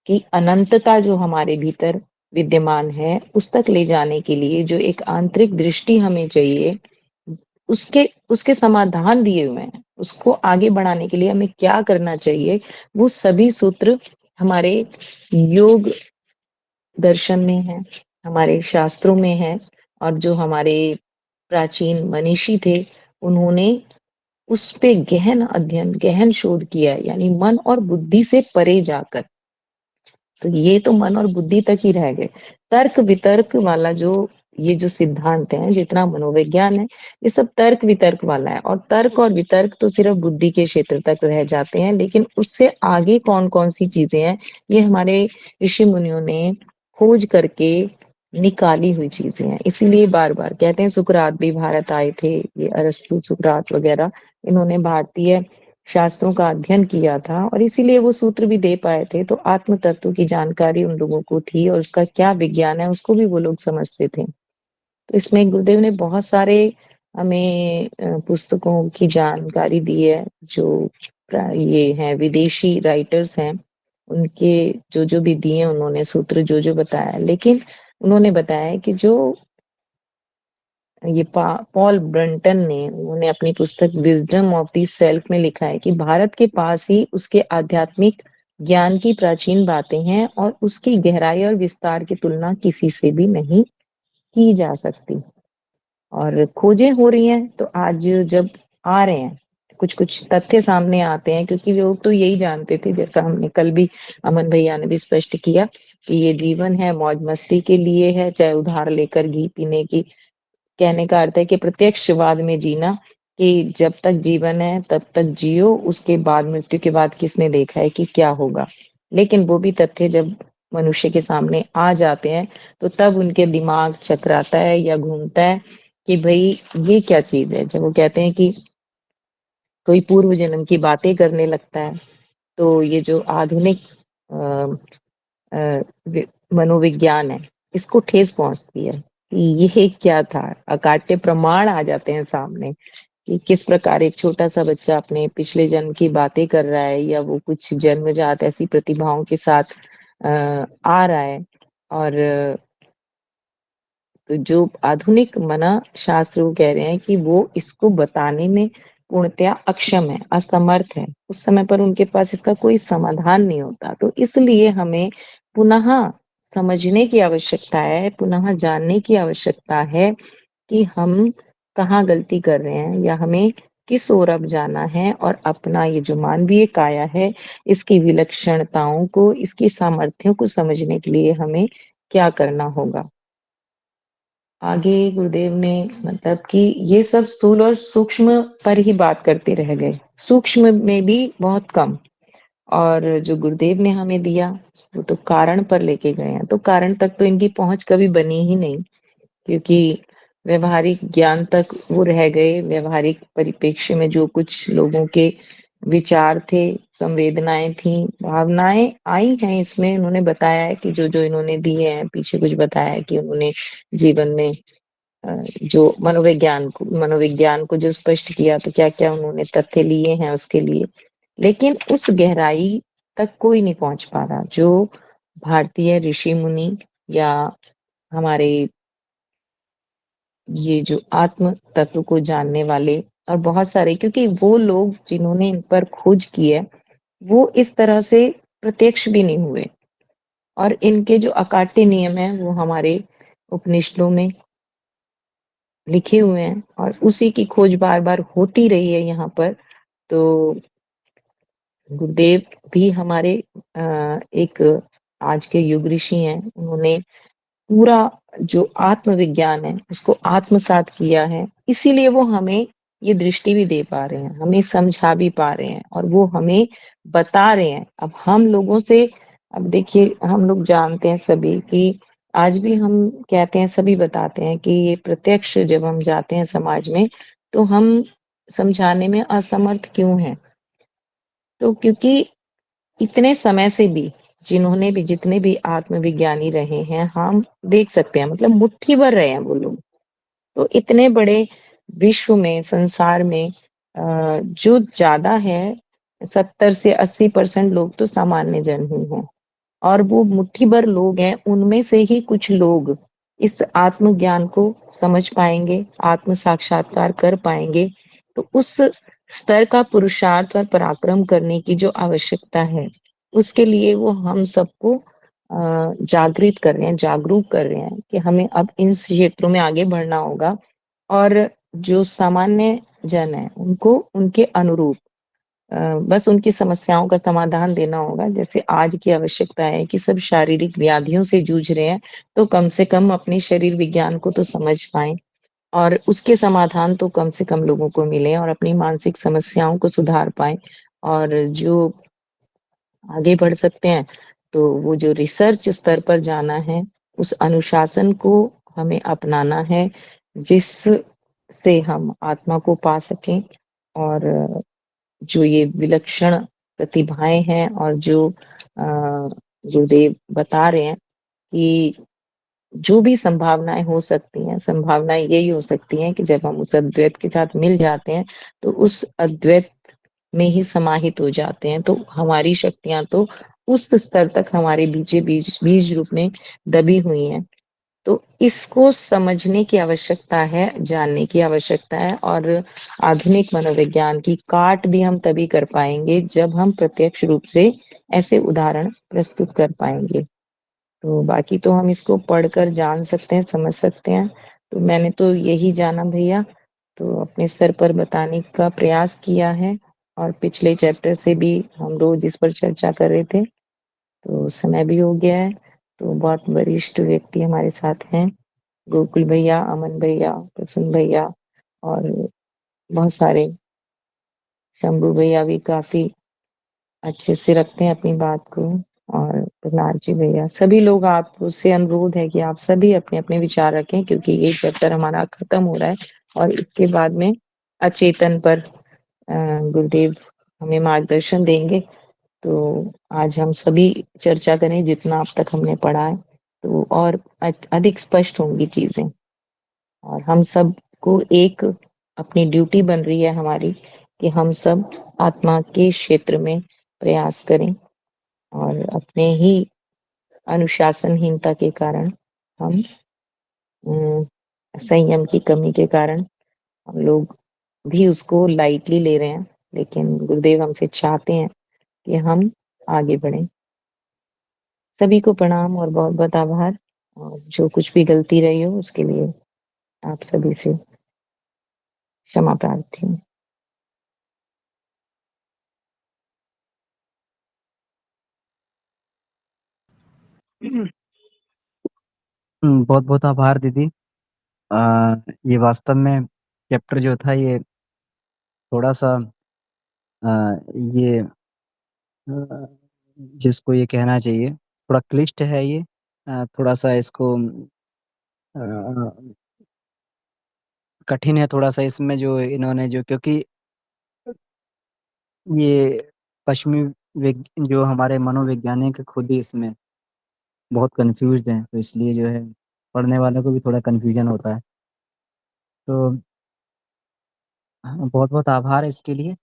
की अनंतता जो हमारे भीतर विद्यमान है, उस तक ले जाने के लिए जो एक आंतरिक दृष्टि हमें चाहिए, उसके उसके समाधान दिए हुए हैं। उसको आगे बढ़ाने के लिए हमें क्या करना चाहिए, वो सभी सूत्र हमारे योग दर्शन में है, हमारे शास्त्रों में है। और जो हमारे प्राचीन मनीषी थे, उन्होंने उस पे गहन अध्ययन, गहन शोध किया है, यानी मन और बुद्धि से परे जाकर। तो ये तो मन और बुद्धि तक ही रह गए। तर्क वितर्क वाला जो ये जो सिद्धांत है, जितना मनोविज्ञान है, ये सब तर्क वितर्क वाला है। और तर्क और वितर्क तो सिर्फ बुद्धि के क्षेत्र तक रह जाते हैं, लेकिन उससे आगे कौन कौन सी चीजें हैं, ये हमारे ऋषि मुनियों ने खोज करके निकाली हुई चीजें हैं। इसीलिए बार बार कहते हैं सुकरात भी भारत आए थे, ये अरस्तु, सुकरात वगैरह, इन्होंने भारतीय शास्त्रों का अध्ययन किया था और इसीलिए वो सूत्र भी दे पाए थे। तो आत्म तत्व की जानकारी उन लोगों को थी और उसका क्या विज्ञान है उसको भी वो लोग समझते थे। तो इसमें गुरुदेव ने बहुत सारे हमें पुस्तकों की जानकारी दी है। जो ये हैं विदेशी राइटर्स हैं, उनके जो जो भी दिए उन्होंने सूत्र, जो जो बताया, लेकिन उन्होंने बताया कि जो ये पॉल ब्रंटन ने, उन्होंने अपनी पुस्तक विजडम ऑफ द सेल्फ में लिखा है कि भारत के पास ही उसके आध्यात्मिक ज्ञान की प्राचीन बातें हैं और उसकी गहराई और विस्तार की तुलना किसी से भी नहीं की जा सकती। और खोजें हो रही हैं, तो आज जब आ रहे हैं कुछ कुछ तथ्य सामने आते हैं, क्योंकि लोग तो यही जानते थे, जैसा हमने कल भी, अमन भैया ने भी स्पष्ट किया कि ये जीवन है मौज मस्ती के लिए है, चाहे उधार लेकर घी पीने की। कहने का अर्थ है कि प्रत्यक्षवाद में जीना, कि जब तक जीवन है तब तक जियो, उसके बाद, मृत्यु के बाद किसने देखा है कि क्या होगा। लेकिन वो भी तथ्य जब मनुष्य के सामने आ जाते हैं, तो तब उनके दिमाग चकराता है या घूमता है कि भई ये क्या चीज़ है? जब वो कहते हैं कि कोई पूर्व जन्म की बातें करने लगता है, तो ये जो आधुनिक अ वि मनोविज्ञान है, इसको ठेस पहुँचती है कि ये क्या था? अकाट्य प्रमाण आ जाते हैं सामने कि किस प्रकार एक छोटा-सा बच्चा अपने पिछले जन्म की बातें कर रहा है या वो कुछ जन्मजात ऐसी प्रतिभाओं के साथ अ, आ रहा है और तो जो आधुनिक मनःशास्त्र वो कह रहे हैं कि वो इसको बताने में पूर्णतया अक्षम है, असमर्थ है। उस समय पर उनके पास इसका कोई समाधान नहीं होता। तो इसलिए हमें पुनः समझने की आवश्यकता है, पुनः जानने की आवश्यकता है कि हम कहाँ गलती कर रहे हैं या हमें किस ओर अब जाना है और अपना ये जो मानवीय काया है, इसकी विलक्षणताओं को, इसकी सामर्थ्यों को समझने के लिए हमें क्या करना होगा। आगे गुरुदेव ने मतलब कि ये सब स्थूल और सूक्ष्म पर ही बात करते रह गए। सूक्ष्म में भी बहुत कम और जो गुरुदेव ने हमें दिया, वो तो कारण पर लेके गए हैं। तो कारण तक तो इनकी पहुँच कभी बनी ही नहीं क्योंकि व्यावहारिक ज्ञान तक वो रह गए। व्यावहारिक परिप्रेक्ष्य में जो कुछ लोगों के विचार थे, संवेदनाएँ थीं, भावनाएँ आई हैं इसमें उन्होंने बताया है कि जो-जो इन्होंने दिए हैं, पीछे कुछ बताया है कि उन्होंने जीवन में जो मनोविज्ञान को जो स्पष्ट किया तो क्या-क्या उन्होंने तथ्य लिए हैं उसके लिए। लेकिन उस गहराई तक कोई नहीं पहुँच पा रहा, जो भारतीय ऋषि-मुनि या हमारे ये जो आत्म तत्व को जानने वाले और बहुत सारे क्योंकि वो लोग जिन्होंने इन पर खोज की है, वो इस तरह से प्रत्यक्ष भी नहीं हुए और इनके जो अकाट्य नियम हैं, वो हमारे उपनिषदों में लिखे हुए हैं और उसी की खोज बार-बार होती रही है यहाँ पर। तो गुरुदेव भी हमारे एक आज के युग ऋषि हैं। उन्होंने पूरा जो आत्मविज्ञान है, उसको आत्मसात किया है। इसीलिए वो हमें ये दृष्टि भी दे पा रहे हैं, हमें समझा भी पा रहे हैं और वो हमें बता रहे हैं। अब हम लोगों से अब देखिए हम लोग जानते हैं सभी कि आज भी हम कहते हैं, सभी बताते हैं कि ये प्रत्यक्ष जब हम जाते हैं समाज में, तो हम समझाने में असमर्थ क्यों हैं? तो क्योंकि इतने समय से भी जिन्होंने भी जितने भी आत्मविज्ञानी रहे हैं, हम देख सकते हैं मतलब मुट्ठी भर रहे हैं वो लोग। तो इतने बड़े विश्व में, संसार में जो ज़्यादा है 70 से 80% लोग तो सामान्य जन ही हैं और वो मुट्ठी भर लोग हैं, उनमें से ही कुछ लोग इस आत्मज्ञान को समझ पाएँगे, आत्म साक्षात्कार कर पाएँगे। तो उस स्तर का पुरुषार्थ और पराक्रम करने की जो आवश्यकता है, उसके लिए वो हम सबको जागृत कर रहे हैं, जागरूक कर रहे हैं कि हमें अब इन क्षेत्रों में आगे बढ़ना होगा और जो सामान्य जन है, उनको उनके अनुरूप बस उनकी समस्याओं का समाधान देना होगा। जैसे आज की आवश्यकता है कि सब शारीरिक व्याधियों से जूझ रहे हैं, तो कम से कम अपने शरीर विज्ञान को तो समझ पाएँ और उसके समाधान तो कम से कम लोगों को मिलें और अपनी मानसिक समस्याओं को सुधार पाएँ। और जो आगे बढ़ सकते हैं, तो वो जो रिसर्च स्तर पर जाना है, उस अनुशासन को हमें अपनाना है, जिससे हम आत्मा को पा सकें और जो ये विलक्षण प्रतिभाएँ हैं और जो गुरुदेव बता रहे हैं कि जो भी संभावनाएँ हो सकती हैं, संभावनाएँ यही हो सकती हैं कि जब हम उस अद्वैत के साथ मिल जाते हैं, तो उस अद्वैत में ही समाहित हो जाते हैं, तो हमारी शक्तियाँ तो उस स्तर तक हमारे बीचे बीज बीज रूप में दबी हुई हैं। तो इसको समझने की आवश्यकता है, जानने की आवश्यकता है और आधुनिक मनोविज्ञान की काट भी हम तभी कर पाएँगे, जब हम प्रत्यक्ष रूप से ऐसे उदाहरण प्रस्तुत कर पाएँगे। तो बाकी तो हम इसको पढ़कर जान सकते हैं, समझ सकते हैं। तो मैंने तो यही जाना भैया, तो अपने स्तर पर बताने का प्रयास किया है और पिछले चैप्टर से भी हम रोज़ इस पर चर्चा कर रहे थे। तो समय भी हो गया है, तो बहुत वरिष्ठ व्यक्ति हमारे साथ हैं, गोकुल भैया, अमन भैया, प्रसून भैया और बहुत सारे शंभू भैया भी काफ़ी अच्छे से रखते हैं अपनी बात को। और प्रहलाद जी भैया, सभी लोग, आपसे अनुरोध है कि आप सभी अपने-अपने विचार रखें, क्योंकि ये चैप्टर हमारा खत्म हो रहा है और इसके बाद में अचेतन पर गुरुदेव हमें मार्गदर्शन देंगे। तो आज हम सभी चर्चा करें जितना अब तक हमने पढ़ा है, तो और अधिक स्पष्ट होंगी चीज़ें। और हम सबको एक अपनी ड्यूटी बन रही है हमारी कि हम सब आत्मा के क्षेत्र में प्रयास करें, और अपने ही अनुशासनहीनता के कारण हम संयम की कमी के कारण हम लोग भी उसको लाइटली ले रहे हैं, लेकिन गुरुदेव हमसे चाहते हैं कि हम आगे बढ़ें। सभी को प्रणाम और बहुत-बहुत आभार, और जो कुछ भी गलती रही हो उसके लिए आप सभी से क्षमा प्रार्थी हूँ। बहुत बहुत आभार दीदी। ये वास्तव में चैप्टर जो था ये थोड़ा सा ये जिसको ये कहना चाहिए थोड़ा क्लिष्ट है ये। थोड़ा सा इसको कठिन है थोड़ा सा इसमें जो इन्होंने जो, क्योंकि ये पश्चिमी जो हमारे मनोवैज्ञानिक खुद ही इसमें बहुत कंफ्यूज्ड हैं, तो इसलिए जो है पढ़ने वालों को भी थोड़ा कंफ्यूजन होता है। तो बहुत बहुत आभार इसके लिए।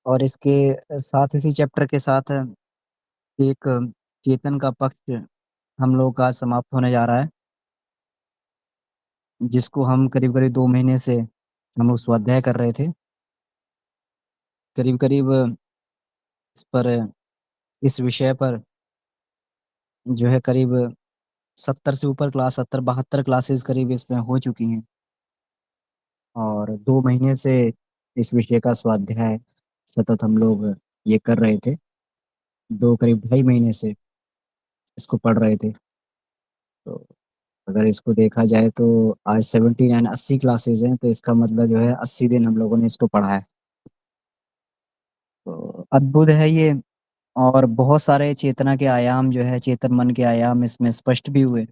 और इसके साथ इसी चैप्टर के साथ एक चेतन का पक्ष हम लोग का समाप्त होने जा रहा है, जिसको हम करीब करीब 2 महीने से हम लोग स्वाध्याय कर रहे थे। करीब करीब इस पर इस विषय पर जो है करीब 70 से ऊपर क्लास, 70-72 क्लासेस करीब इसमें हो चुकी हैं, और 2 महीने से इस विषय का स्वाध्याय सतत हम लोग ये कर रहे थे। करीब 2.5 महीने से इसको पढ़ रहे थे। तो अगर इसको देखा जाए तो आज 79 80 क्लासेस हैं, तो इसका मतलब जो है 80 दिन हम लोगों ने इसको पढ़ा है। तो अद्भुत है ये। और बहुत सारे चेतना के आयाम जो है, चेतन मन के आयाम इसमें स्पष्ट भी हुए।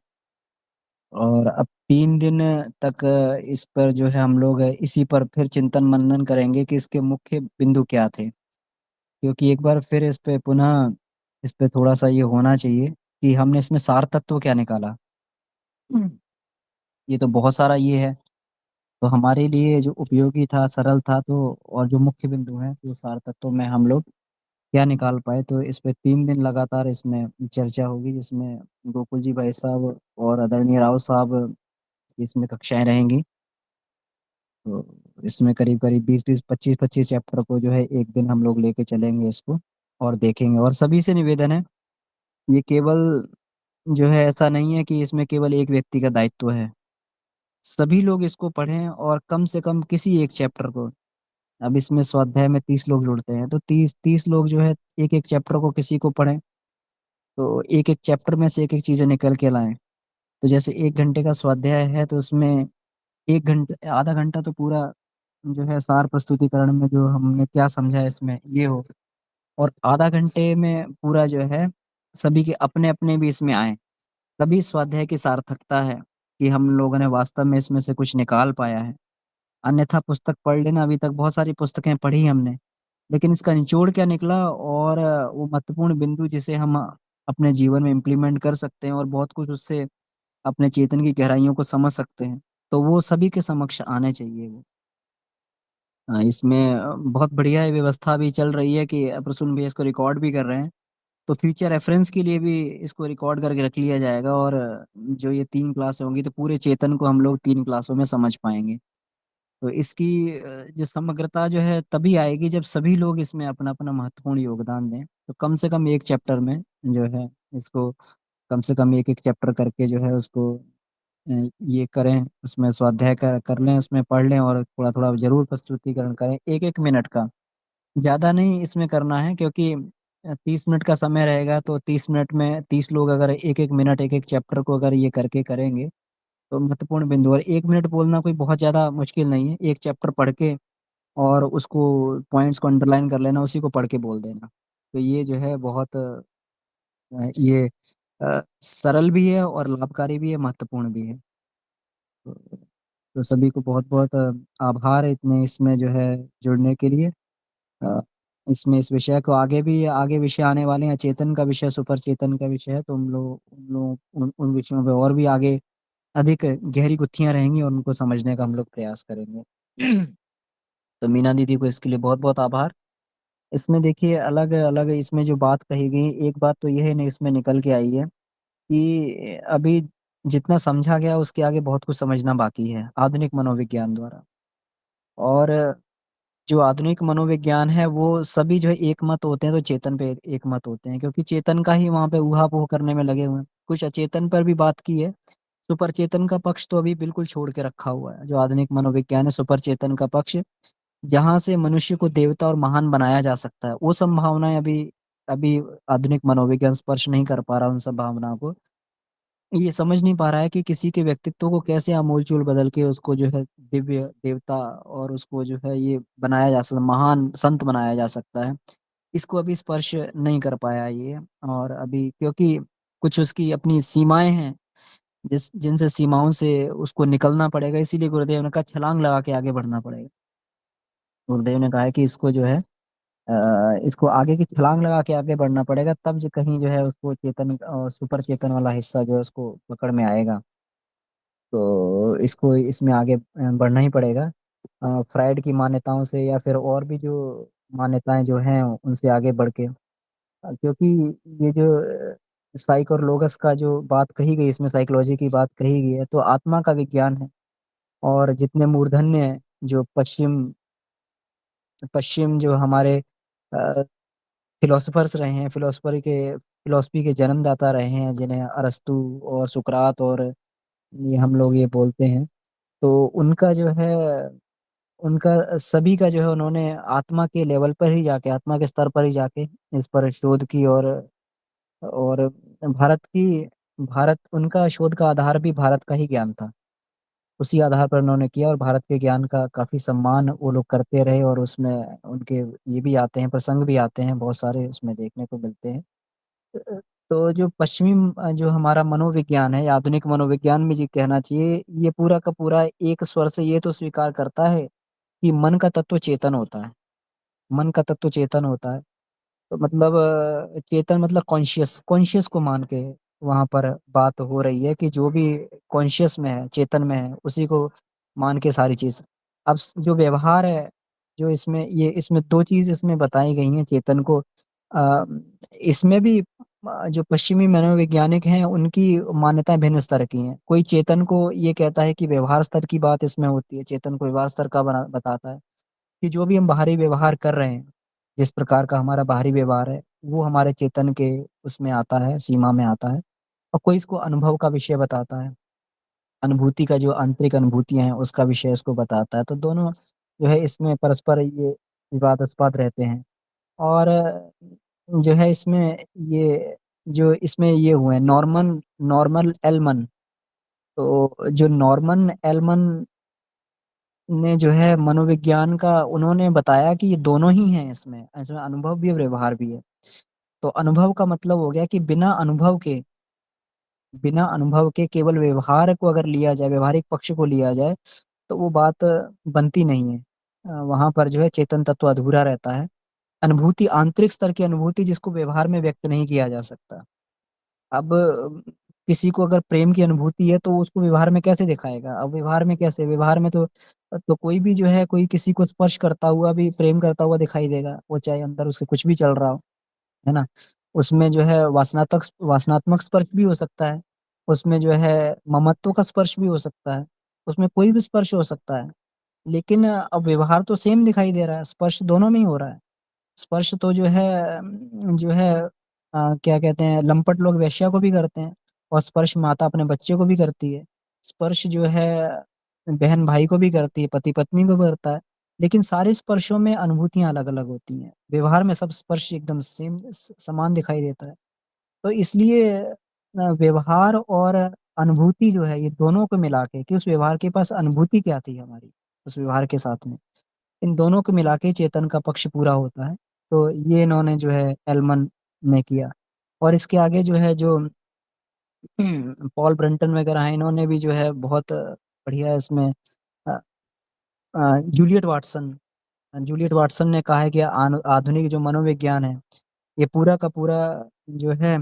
और अब 3 दिन तक इस पर जो है हम लोग इसी पर फिर चिंतन मनन करेंगे कि इसके मुख्य बिंदु क्या थे, क्योंकि एक बार फिर इस पे पुनः इस पे थोड़ा सा ये होना चाहिए कि हमने इसमें सार तत्व क्या निकाला। ये तो बहुत सारा ये है, तो हमारे लिए जो उपयोगी था, सरल था, तो और जो मुख्य बिंदु हैं तो सार तत्व में हम लोग क्या निकाल पाए। तो इस पे 3 दिन लगातार इसमें चर्चा होगी, जिसमें गोकुल जी भाई साहब और आदरणीय राव साहब इसमें कक्षाएं रहेंगी। तो इसमें करीब करीब 20-20 25-25 चैप्टर को जो है एक दिन हम लोग लेके चलेंगे इसको और देखेंगे। और सभी से निवेदन है, ये केवल जो है ऐसा नहीं है कि इसमें केवल एक व्यक्ति का दायित्व है। सभी लोग इसको पढ़ें और कम से कम किसी एक चैप्टर को, अब इसमें स्वाध्याय में 30 लोग जुड़ते हैं, तो 30 लोग जो है एक एक चैप्टर को किसी को पढ़ें, तो एक एक चैप्टर में से एक एक चीजें निकल के लाएं। तो जैसे 1 घंटे का स्वाध्याय है, तो उसमें 1 घंटे आधा घंटा तो पूरा जो है सार प्रस्तुतिकरण में जो हमने क्या समझा इसमें ये हो, और आधा घंटे में पूरा जो है सभी के अपने अपने भी इसमें आए, तभी स्वाध्याय की सार्थकता है कि हम लोगों ने वास्तव में इसमें से कुछ निकाल पाया है। अन्यथा पुस्तक पढ़ लेना, अभी तक बहुत सारी पुस्तकें पढ़ी हमने, लेकिन इसका निचोड़ क्या निकला, और वो महत्वपूर्ण बिंदु जिसे हम अपने जीवन में इम्प्लीमेंट कर सकते हैं और बहुत कुछ उससे अपने चेतन की गहराइयों को समझ सकते हैं, तो वो सभी के समक्ष आने चाहिए वो। इसमें बहुत बढ़िया ये व्यवस्था भी चल रही है कि प्रसून भैया इसको रिकॉर्ड भी कर रहे हैं, तो फ्यूचर रेफरेंस के लिए भी इसको रिकॉर्ड करके रख लिया जाएगा। और जो ये 3 क्लास होंगी तो पूरे चेतन को हम लोग 3 क्लासों में समझ पाएंगे। तो इसकी जो समग्रता जो है तभी आएगी जब सभी लोग इसमें अपना अपना महत्वपूर्ण योगदान दें। तो कम से कम एक चैप्टर में जो है इसको कम से कम एक एक चैप्टर करके जो है उसको ये करें, उसमें स्वाध्याय कर लें, उसमें पढ़ लें, और थोड़ा थोड़ा जरूर प्रस्तुतिकरण करें 1-1 मिनट का। ज्यादा नहीं इसमें करना है, क्योंकि 30 मिनट का समय रहेगा, तो 30 मिनट में 30 लोग अगर 1-1 मिनट एक एक चैप्टर को अगर ये करके करेंगे, तो महत्वपूर्ण बिंदु। और 1 मिनट बोलना कोई बहुत ज्यादा मुश्किल नहीं है, एक चैप्टर पढ़ के और उसको पॉइंट्स को अंडरलाइन कर लेना, उसी को पढ़ के बोल देना, तो ये जो है बहुत ये सरल भी है और लाभकारी भी है, महत्वपूर्ण भी है। तो तो सभी को बहुत-बहुत आभार है इतने इसमें जो है जुड़ने के लिए। अ, इसमें इस विषय को आगे विषय आने वाले हैं, चेतन का विषय, सुपर चेतन का विषय है, तो उन विषयों पे और भी आगे अधिक गहरी गुत्थियाँ रहेंगी और उनको समझने का हम लोग प्रयास करेंगे। तो मीना दीदी को इसके लिए बहुत-बहुत आभार। इसमें देखिए अलग-अलग इसमें जो बात कही गई, एक बात तो ये है न इसमें निकल के आई है कि अभी जितना समझा गया उसके आगे बहुत कुछ समझना बाकी है, आधुनिक मनोविज्ञान द्वारा। और जो आधुनिक मनोविज्ञान है वो सभी जो है एकमत होते हैं तो चेतन पे एकमत होते हैं, क्योंकि चेतन का ही वहाँ पे ऊहा-पोह करने में लगे हुए हैं। कुछ अचेतन पर भी बात की है, सुपर चेतन का पक्ष तो अभी बिल्कुल छोड़ के रखा हुआ है। जो आधुनिक मनोविज्ञान है, सुपर चेतन का पक्ष, जहाँ से मनुष्य को देवता और महान बनाया जा सकता है, वो संभावनाएँ अभी अभी आधुनिक मनोविज्ञान स्पर्श नहीं कर पा रहा उन संभावनाओं को। ये समझ नहीं पा रहा है कि किसी के व्यक्तित्व को कैसे आमूल-चूल बदल के उसको जो है दिव्य देवता और उसको जो है ये बनाया जा सकता, महान संत बनाया जा सकता है। इसको अभी स्पर्श नहीं कर पाया ये, और अभी क्योंकि कुछ उसकी अपनी सीमाएँ हैं, जिनसे सीमाओं से उसको निकलना पड़ेगा, इसीलिए गुरुदेव ने कहा छलांग लगा के आगे बढ़ना पड़ेगा। गुरुदेव ने कहा है कि इसको जो है इसको आगे की छलांग लगा के आगे बढ़ना पड़ेगा, तब जो कहीं जो है उसको चेतन सुपर चेतन वाला हिस्सा जो है उसको पकड़ में आएगा। तो इसको इसमें आगे बढ़ना ही पड़ेगा। फ्राइड की मान्यताओं से या फिर और भी जो मान्यताएँ जो हैं उनसे आगे बढ़ के, क्योंकि ये जो साइक और लोगस का जो बात कही गई, इसमें साइकोलॉजी की बात कही गई है, तो आत्मा का विज्ञान है। और जितने मूर्धन्य जो पश्चिम पश्चिम जो हमारे अ, फिलोसोफर्स रहे हैं, फिलॉसफी के जन्मदाता रहे हैं, जिन्हें अरस्तू और सुकरात और ये हम लोग ये बोलते हैं, तो उनका जो है उनका सभी का जो है उन्होंने आत्मा के लेवल पर ही जाके, आत्मा के स्तर पर ही जाके इस पर शोध की। और भारत उनका शोध का आधार भी भारत का ही ज्ञान था। उसी आधार पर उन्होंने किया और भारत के ज्ञान का काफ़ी सम्मान वो लोग करते रहे, और उसमें उनके ये भी आते हैं, प्रसंग भी आते हैं, बहुत सारे उसमें देखने को मिलते हैं। अ, तो जो जो हमारा मनोविज्ञान है या आधुनिक मनोविज्ञान में जी कहना चाहिए, ये पूरा का पूरा एक स्वर से ये तो स्वीकार करता है कि मन का तत्व चेतन होता है, मन का तत्व चेतन होता है। तो मतलब चेतन मतलब कॉन्शियस, कॉन्शियस को मान के वहाँ पर बात हो रही है कि जो भी कॉन्शियस में है, चेतन में है, उसी को मान के सारी चीज़। अब जो व्यवहार है, जो इसमें 2 चीज़ इसमें बताई गई हैं चेतन को। अ, इसमें भी जो पश्चिमी मनोवैज्ञानिक हैं, उनकी मान्यताएँ भिन्न स्तर की हैं। कोई चेतन को ये कहता है कि व्यवहार स्तर की बात इसमें होती है, चेतन को व्यवहार स्तर का बताता है। कि जो भी हम बाहरी व्यवहार कर रहे हैं, जिस प्रकार का हमारा बाहरी व्यवहार है, वो हमारे चेतन के उसमें आता है, सीमा में आता है। और कोई इसको अनुभव का विषय बताता है, अनुभूति का जो आंतरिक अनुभूतियाँ हैं, उसका विषय इसको बताता है। तो दोनों जो है इसमें परस्पर ये विवादास्पद रहते हैं। और जो है ये इसमें ये हुए हैं, नॉर्मन एलमन। तो जो नॉर्मन एलमन ने जो है मनोविज्ञान का उन्होंने बताया कि ये दोनों ही हैं इसमें, अनुभव भी और व्यवहार भी है। तो अनुभव का मतलब हो गया कि बिना अनुभव के केवल व्यवहार को अगर लिया जाए, व्यवहारिक पक्ष को लिया जाए, तो वो बात बनती नहीं है। वहाँ पर जो है चेतन तत्व अधूरा रहता है। अनुभूति, आंतरिक स्तर की अनुभूति जिसको व्यवहार में व्यक्त नहीं किया जा सकता। अब किसी को अगर प्रेम की अनुभूति है तो उसको व्यवहार में कैसे दिखाएगा? अब व्यवहार में कैसे? व्यवहार में तो कोई भी जो है कोई किसी को स्पर्श करता हुआ भी प्रेम करता हुआ दिखाई देगा, वो चाहे अंदर उसके कुछ भी चल रहा हो, है ना? उसमें जो है वासनात्मक स्पर्श भी हो सकता है, उसमें जो है ममत्व का स्पर्श भी हो सकता है, उसमें कोई भी स्पर्श हो सकता है। लेकिन अब व्यवहार तो सेम दिखाई दे रहा है, स्पर्श दोनों में ही हो रहा है। स्पर्श तो जो है क्या कहते हैं, लंपट लोग वेश्या को भी करते हैं, और स्पर्श माता अपने बच्चे को भी करती है। स्पर्श जो है बहन भाई को भी करती है, पति पत्नी को भी करता है। लेकिन सारे स्पर्शों में अनुभूतियाँ अलग-अलग होती हैं। व्यवहार में सब स्पर्श एकदम सेम समान दिखाई देता है। तो इसलिए व्यवहार और अनुभूति जो है ये दोनों को मिला के, कि उस व्यवहार के पास अनुभूति क्या थी हमारी, उस व्यवहार के साथ में। इन दोनों को मिला के चेतन का पक्ष पूरा होता है। तो ये इन्होंने जो है एलमन ने किया। और इसके आगे जो है जो पॉल ब्रंटन वगैरह हैं, इन्होंने भी जो है बहुत बढ़िया इसमें अ, जूलियट वाटसन ने कहा है कि आधुनिक जो मनोविज्ञान है ये पूरा का पूरा जो है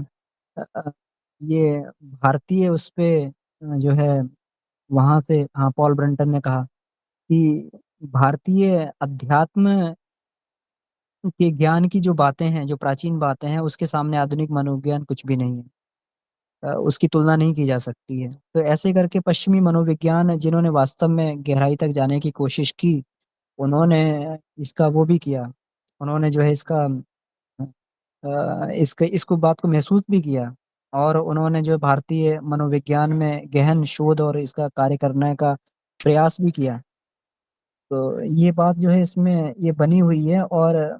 अ, अ, ये भारतीय उस पे जो है वहां से, हाँ, पॉल ब्रंटन ने कहा कि भारतीय अध्यात्म के ज्ञान की जो बातें हैं, जो प्राचीन बातें हैं, उसके सामने आधुनिक मनोविज्ञान कुछ भी नहीं है। उसकी तुलना नहीं की जा सकती है। तो ऐसे करके पश्चिमी मनोविज्ञान जिन्होंने वास्तव में गहराई तक जाने की कोशिश की, उन्होंने इसका वो भी किया, उन्होंने जो है इसका इसको बात को महसूस भी किया, और उन्होंने जो भारतीय मनोविज्ञान में गहन शोध और इसका कार्य करने का प्रयास भी किया। तो ये बात जो है इसमें ये बनी हुई है, और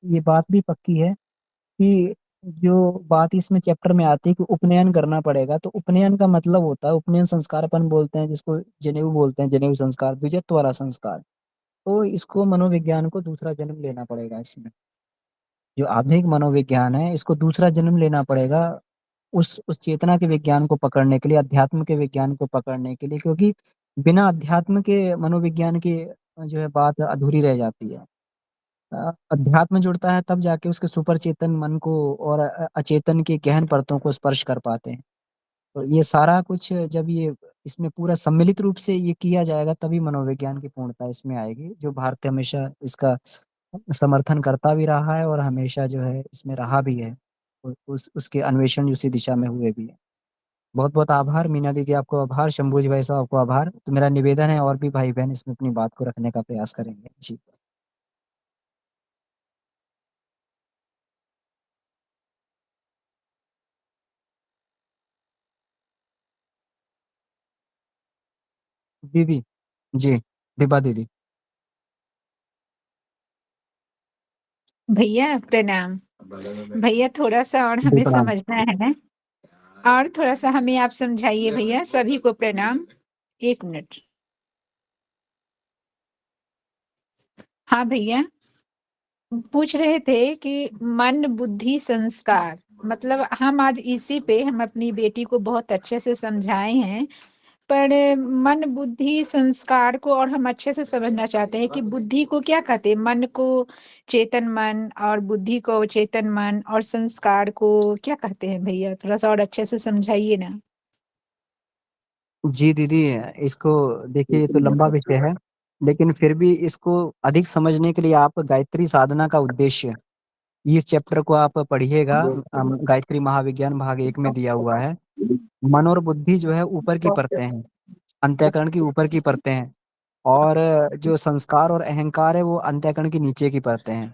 ये बात भी पक्की है कि जो बात इसमें चैप्टर में आती है कि उपनयन करना पड़ेगा, तो उपनयन का मतलब होता है, उपनयन संस्कार अपन बोलते हैं जिसको जनेऊ बोलते हैं, जनेऊ संस्कार, द्विजत्व वाला संस्कार। तो इसको मनोविज्ञान को दूसरा जन्म लेना पड़ेगा। इसमें जो आधुनिक मनोविज्ञान है इसको दूसरा जन्म लेना पड़ेगा उस चेतना के विज्ञान को पकड़ने के लिए, अध्यात्म के विज्ञान को पकड़ने के लिए, क्योंकि बिना अध्यात्म के मनोविज्ञान की जो है बात अधूरी रह जाती है। अध्यात्म जुड़ता है तब जाके उसके सुपर चेतन मन को और अचेतन के गहन परतों को स्पर्श कर पाते हैं। तो ये सारा कुछ जब ये इसमें पूरा सम्मिलित रूप से ये किया जाएगा तभी मनोविज्ञान की पूर्णता इसमें आएगी, जो भारत हमेशा इसका समर्थन करता भी रहा है और हमेशा जो है इसमें रहा भी है, उसके अन्वेषण उसी दिशा में हुए भी है। बहुत बहुत आभार मीना दीदी, आपको आभार, शंभू जी भाई साहब आपको आभार। तो मेरा निवेदन है और भी भाई बहन इसमें अपनी बात को रखने का प्रयास करेंगे जी। दीदी जी, दिबा दीदी। भैया प्रणाम। भैया थोड़ा सा और जी हमें प्रणाम। समझना है, और थोड़ा सा हमें आप समझाइए भैया। सभी को प्रणाम। 1 मिनट। हाँ भैया, पूछ रहे थे कि मन बुद्धि संस्कार, मतलब हम आज इसी पे हम अपनी बेटी को बहुत अच्छे से समझाए हैं, पर मन बुद्धि संस्कार को और हम अच्छे से समझना चाहते हैं कि बुद्धि को क्या कहते हैं, मन को चेतन मन और बुद्धि को चेतन मन और संस्कार को क्या कहते हैं भैया, थोड़ा सा और अच्छे से समझाइए ना। जी दीदी, इसको देखिए ये तो लंबा विषय है, लेकिन फिर भी इसको अधिक समझने के लिए आप गायत्री साधना का उद्देश्य, इस चैप्टर को आप पढ़िएगा। गायत्री महाविज्ञान भाग 1 में दिया हुआ है। मन और बुद्धि जो है ऊपर की परतें हैं, अंतःकरण की ऊपर की परतें हैं, और जो संस्कार और अहंकार है वो अंतःकरण की नीचे की परतें हैं।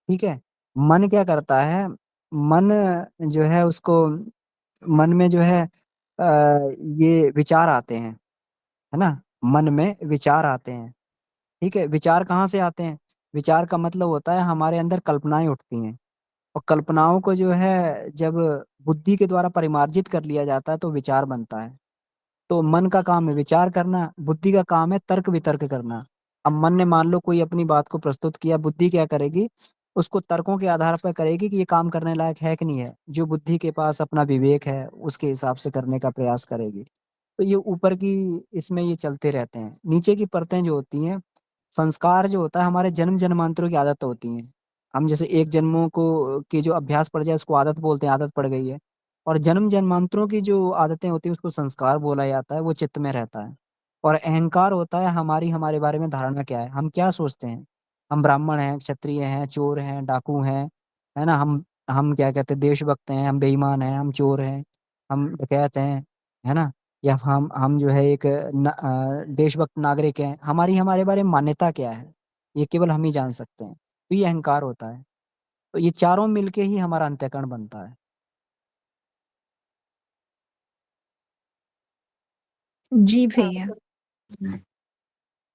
ठीक है। मन क्या करता है, मन जो है उसको, मन में जो है ये विचार आते हैं, है ना, मन में विचार आते हैं। ठीक है। विचार कहाँ से आते हैं, विचार का मतलब होता है हमारे अंदर कल्पनाएं उठती हैं, और कल्पनाओं को जो है जब बुद्धि के द्वारा परिमार्जित कर लिया जाता है तो विचार बनता है। तो मन का काम है विचार करना, बुद्धि का काम है तर्क वितर्क करना। अब मन ने मान लो कोई अपनी बात को प्रस्तुत किया, बुद्धि क्या करेगी, उसको तर्कों के आधार पर करेगी कि ये काम करने लायक है कि नहीं है, जो बुद्धि के पास अपना विवेक है उसके हिसाब से करने का प्रयास करेगी। तो ये ऊपर की इसमें ये चलते रहते हैं। नीचे की परतें जो होती हैं, संस्कार जो होता है हमारे जन्म जन्मांतरों की आदत होती हैं। हम जैसे एक जन्मों को की जो अभ्यास पड़ जाए उसको आदत बोलते हैं, आदत पड़ गई है। और जन्म जन्मांतरों की जो आदतें होती है उसको संस्कार बोला जाता है, वो चित्त में रहता है। और अहंकार होता है हमारी, हमारे बारे में धारणा क्या है, हम क्या सोचते हैं। हम ब्राह्मण हैं, क्षत्रिय हैं, चोर हैं, डाकू हैं, है ना, हम क्या कहते हैं, देशभक्त हैं, हम बेईमान हैं, हम चोर हैं, हम डकैत हैं, है ना, या हम जो है एक देशभक्त नागरिक हैं। हमारी हमारे बारे में मान्यता क्या है, ये केवल हम ही जान सकते हैं। तो ये अहंकार होता है। तो ये चारों मिलके ही हमारा अंतःकरण बनता है। जी भैया।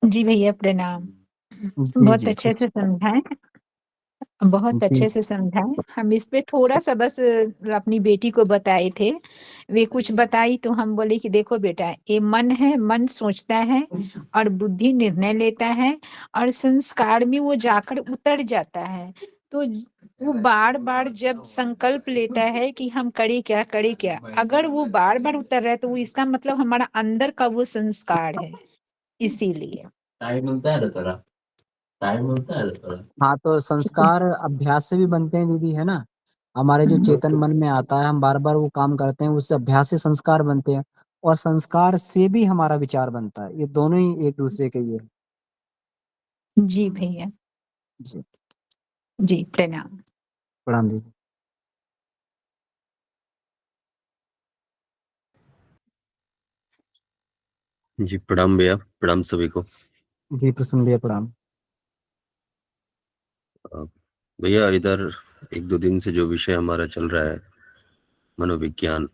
जी भैया प्रणाम। जी बहुत जी अच्छे से समझाएं, बहुत जी अच्छे से समझाएं। हम इस पे थोड़ा सा बस अपनी बेटी को बताए थे, वे कुछ बताई तो हम बोले कि देखो बेटा, ये मन है, मन सोचता है और बुद्धि निर्णय लेता है और संस्कार में वो जाकर उतर जाता है। तो वो बार बार जब संकल्प लेता है कि हम करे क्या करे क्या, अगर वो बार बार उतर रहा है तो वो इसका मतलब हमारा अंदर का वो संस्कार है, इसीलिए। टाइम मिलता है ना थोड़ा, टाइम मिलता है ना थोड़ा। हाँ, तो संस्कार अभ्यास से भी बनते हैं दीदी, है ना। हमारे जो चेतन मन में आता है, हम बार बार वो काम करते हैं, उससे अभ्यास से संस्कार बनते हैं, और संस्कार से भी हमारा विचार बनता है। ये दोनों ही एक दूसरे के ये। जी भैया, जी, जी प्रणाम। प्रणाम दीदी। जी प्रणाम भैया, प्रणाम सभी को। जी प्रसन्न भैया, प्रणाम। अ, भैया इधर 1-2 दिन से जो विषय हमारा चल रहा है मनोविज्ञान,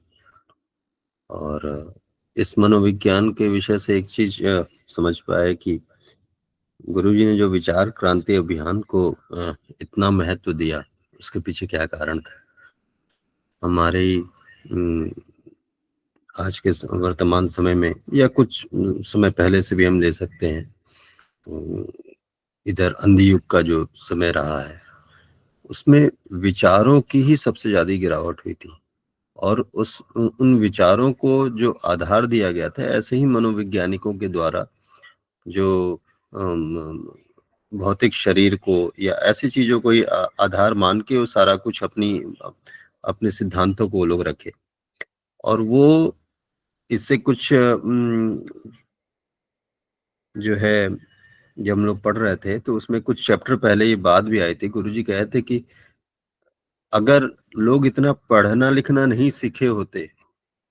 और इस मनोविज्ञान के विषय से एक चीज समझ पाया कि गुरुजी ने जो विचार क्रांति अभियान को इतना महत्व दिया, उसके पीछे क्या कारण था। हमारे आज के वर्तमान समय में या कुछ समय पहले से भी हम ले सकते हैं, तो इधर अंधी युग का जो समय रहा है उसमें विचारों की ही सबसे ज्यादा गिरावट हुई थी, और उन विचारों को जो आधार दिया गया था ऐसे ही मनोवैज्ञानिकों के द्वारा, जो अम, भौतिक शरीर को या ऐसी चीजों को ही आधार मान के वो सारा कुछ अपने सिद्धांतों को वो लोग रखे। और वो इससे कुछ जो है, जब हम लोग पढ़ रहे थे तो उसमें कुछ चैप्टर पहले ये बात भी आई थी। गुरुजी कहे थे कि अगर लोग इतना पढ़ना लिखना नहीं सीखे होते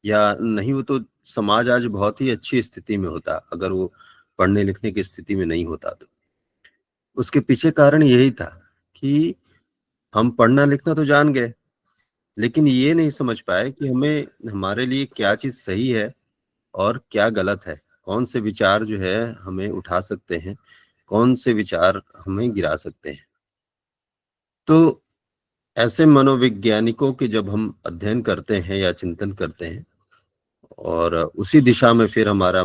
या नहीं, वो तो समाज आज बहुत ही अच्छी स्थिति में होता अगर वो पढ़ने लिखने की स्थिति में नहीं होता। तो उसके पीछे कारण यही था कि हम पढ़ना लिखना तो जान गए, लेकिन ये नहीं समझ पाए कि हमें हमारे लिए क्या चीज सही है और क्या गलत है, कौन से विचार जो है हमें उठा सकते हैं, कौन से विचार हमें गिरा सकते हैं। तो ऐसे मनोवैज्ञानिकों के जब हम अध्ययन करते हैं या चिंतन करते हैं, और उसी दिशा में फिर हमारा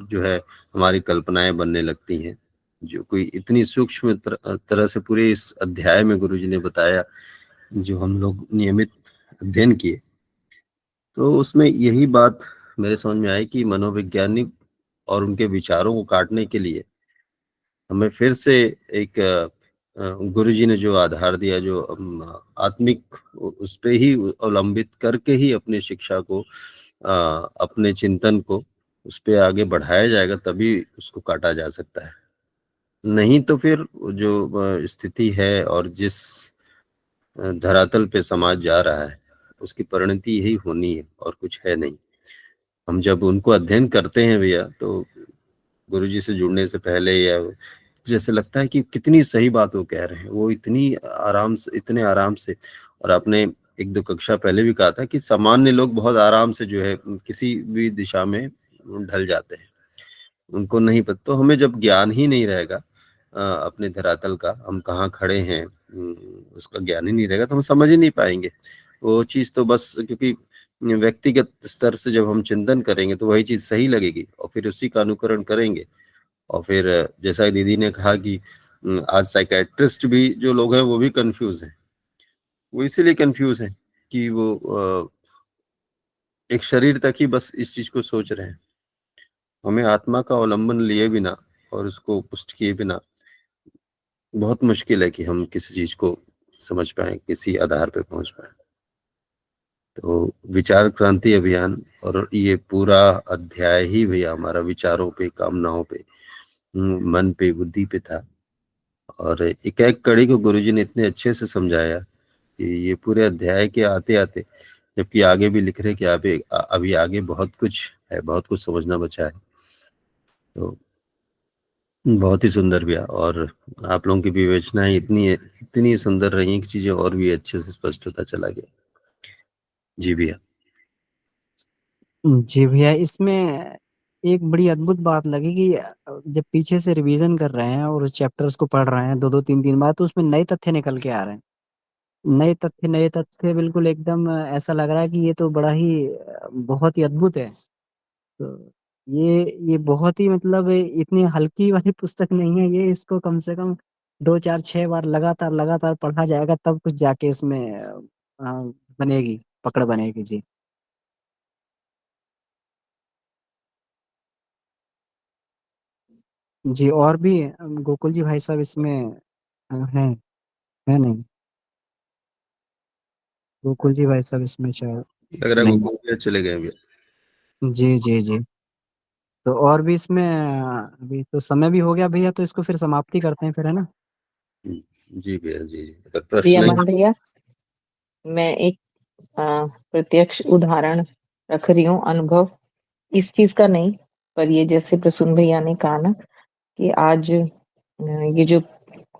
जो है हमारी कल्पनाएं बनने लगती हैं, जो कोई इतनी सूक्ष्म तरह से पूरे इस अध्याय में गुरुजी ने बताया, जो हम लोग नियमित अध्ययन किए, तो उसमें यही बात मेरे समझ में आई कि मनोवैज्ञानिक और उनके विचारों को काटने के लिए हमें फिर से एक गुरुजी ने जो आधार दिया, जो आत्मिक, उस पे ही अवलंबित करके ही अपनी शिक्षा को, अपने चिंतन को उस पे आगे बढ़ाया जाएगा, तभी उसको काटा जा सकता है। नहीं तो फिर जो स्थिति है और जिस धरातल पे समाज जा रहा है उसकी परिणति यही होनी है और कुछ है नहीं। हम जब उनको अध्ययन करते हैं भैया, तो गुरुजी से जुड़ने से पहले या जैसे लगता है कि कितनी सही बात वो कह रहे हैं, वो इतने आराम से। और आपने 1-2 कक्षा पहले भी कहा था कि सामान्य लोग बहुत आराम से जो है किसी भी दिशा में ढल जाते हैं, उनको नहीं पता। तो हमें जब ज्ञान ही नहीं रहेगा अपने धरातल का, हम कहाँ खड़े हैं उसका ज्ञान ही नहीं रहेगा, तो हम समझ ही नहीं पाएंगे वो चीज। तो बस क्योंकि व्यक्तिगत स्तर से जब हम चिंतन करेंगे तो वही चीज सही लगेगी और फिर उसी का अनुकरण करेंगे। और फिर जैसा दीदी ने कहा कि आज साइकेट्रिस्ट भी जो लोग हैं वो भी कंफ्यूज हैं। वो इसीलिए कंफ्यूज हैं कि वो एक शरीर तक ही बस इस चीज को सोच रहे हैं। हमें आत्मा का अवलंबन लिए बिना और उसको पुष्ट किए बिना बहुत मुश्किल है कि हम किसी चीज को समझ पाए, किसी आधार पे पहुंच पाए। तो विचार क्रांति अभियान और ये पूरा अध्याय ही भैया हमारा विचारों पे, कामनाओं पे, मन पे, बुद्धि पे था। और एक एक कड़ी को गुरुजी ने इतने अच्छे से समझाया कि ये पूरे अध्याय के आते आते, जबकि आगे भी लिख रहे कि अभी आगे बहुत कुछ है, बहुत कुछ समझना बचा है। तो बहुत ही सुंदर भैया, और आप लोगों की विवेचनाएं इतनी सुंदर रही कि चीजें और भी अच्छे से स्पष्ट होता चला गया। जी भैया। जी भैया, इसमें एक बड़ी अद्भुत बात लगी कि जब पीछे से रिवीजन कर रहे हैं और उस चैप्टर्स को पढ़ रहे हैं 2-2 3-3 बार, तो उसमें नए तथ्य निकल के आ रहे हैं। नए तथ्य बिल्कुल एकदम ऐसा लग रहा है कि ये तो बड़ा ही बहुत ही अद्भुत है। तो ये बहुत ही मतलब इतनी हल्की वाली पुस्तक नहीं है ये, इसको कम से कम 2 4 6 बार लगातार लगातार पढ़ा जाएगा तब कुछ जाके इसमें बनेगी, पकड़ बनेगी। जी जी। और भी गोकुल जी भाई साहब इसमें हैं, है नहीं? गोकुल जी भाई साहब इसमें शायद लग रहा है नहीं। गोकुल भैया चले गए भैया। जी जी जी। तो और भी इसमें अभी तो समय भी हो गया भैया, तो इसको फिर समाप्ति करते हैं फिर, है ना? जी भैया जी। अगर जी प्रश्न है अमन भैया, मैं एक प्रत्यक्ष उदाहरण रख रही हूँ, अनुभव इस चीज का नहीं, पर ये जैसे प्रसून भैया ने कहा ना कि आज ये जो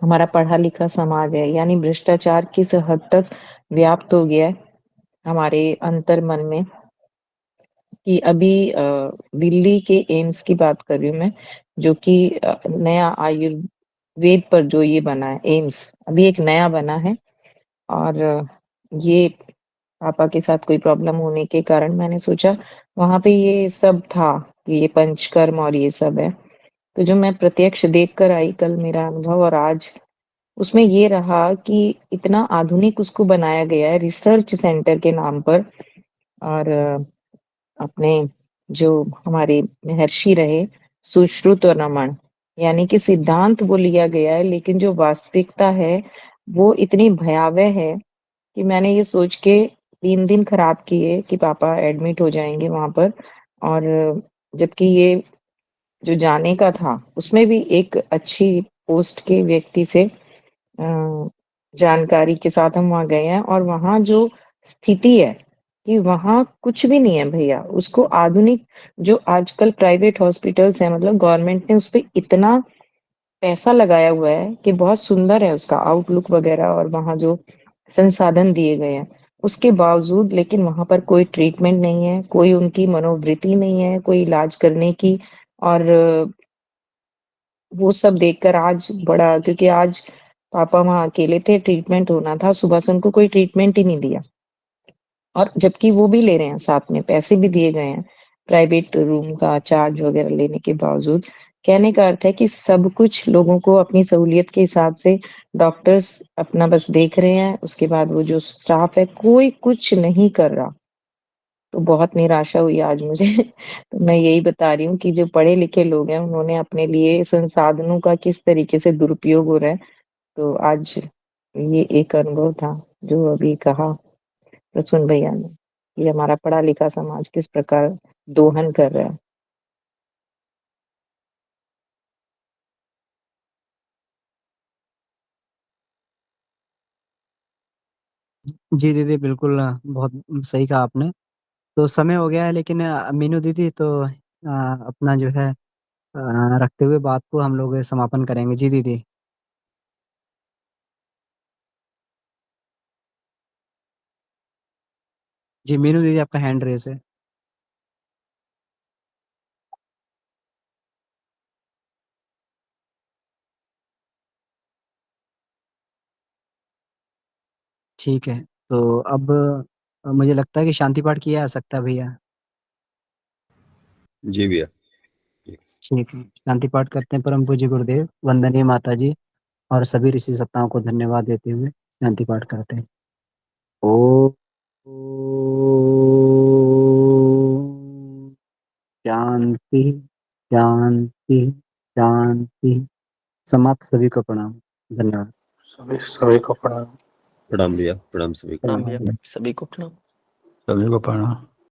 हमारा पढ़ा लिखा समाज है, यानी भ्रष्टाचार किस हद तक व्याप्त हो गया है हमारे अंतर मन में, कि अभी दिल्ली के एम्स की बात कर रही हूँ मैं, जो कि नया आयुर्वेद पर जो ये बना है एम्स, अभी एक नया बना है। और ये पापा के साथ कोई प्रॉब्लम होने के कारण मैंने सोचा वहां पे ये सब था, कि ये पंचकर्म और ये सब है। तो जो मैं प्रत्यक्ष देख कर आई कल, मेरा अनुभव, और आज उसमें ये रहा कि इतना आधुनिक उसको बनाया गया है रिसर्च सेंटर के नाम पर। और अपने जो हमारे महर्षि रहे सुश्रुत और रमन, यानी कि सिद्धांत वो लिया गया है, लेकिन जो वास्तविकता है वो इतनी भयावह है कि मैंने ये सोच के 3 दिन खराब किए कि पापा एडमिट हो जाएंगे वहां पर। और जबकि ये जो जाने का था उसमें भी एक अच्छी पोस्ट के व्यक्ति से जानकारी के साथ हम वहां गए हैं, और वहां जो स्थिति है कि वहां कुछ भी नहीं है भैया। उसको आधुनिक जो आजकल प्राइवेट हॉस्पिटल्स है, मतलब गवर्नमेंट ने उस पर इतना पैसा लगाया हुआ है कि बहुत सुंदर है उसका आउटलुक वगैरह, और वहां जो संसाधन दिए गए हैं उसके बावजूद, लेकिन वहां पर कोई ट्रीटमेंट नहीं है, कोई उनकी मनोवृत्ति नहीं है कोई इलाज करने की। और वो सब देखकर आज बड़ा, क्योंकि आज पापा वहां अकेले थे, ट्रीटमेंट होना था, सुबह से उनको कोई ट्रीटमेंट ही नहीं दिया। और जबकि वो भी ले रहे हैं, साथ में पैसे भी दिए गए हैं प्राइवेट रूम का चार्ज वगैरह लेने के बावजूद। कहने का अर्थ है कि सब कुछ लोगों को अपनी सहूलियत के हिसाब से, डॉक्टर्स अपना बस देख रहे हैं, उसके बाद वो जो स्टाफ है कोई कुछ नहीं कर रहा। तो बहुत निराशा हुई आज मुझे। तो मैं यही बता रही हूँ कि जो पढ़े लिखे लोग हैं उन्होंने अपने लिए संसाधनों का किस तरीके से दुरुपयोग हो रहा है। तो आज ये एक अनुभव था जो अभी कहा प्रसून भैया ने, कि हमारा पढ़ा लिखा समाज किस प्रकार दोहन कर रहा है। जी दीदी बिल्कुल, बहुत सही कहा आपने। तो समय हो गया है, लेकिन मीनू दीदी तो अपना जो है रखते हुए बात को हम लोग समापन करेंगे। जी दीदी। जी मीनू दीदी आपका हैंड रेस है। ठीक है, तो अब मुझे लगता है कि शांति पाठ किया जा सकता है भैया। जी भैया। ठीक है, शांति पाठ करते हैं। परम पूज्य गुरुदेव, वंदनीय माता जी और सभी ऋषि सत्ताओं को धन्यवाद देते हुए शांति पाठ करते हैं। ओ शांति शांति शांति। समाप्त। सभी को प्रणाम। धन्यवाद। सभी सभी को प्रणाम। प्रणाम भैया, प्रणाम सभी को। प्रणाम भैया, सभी को प्रणाम। सभी को प्रणाम।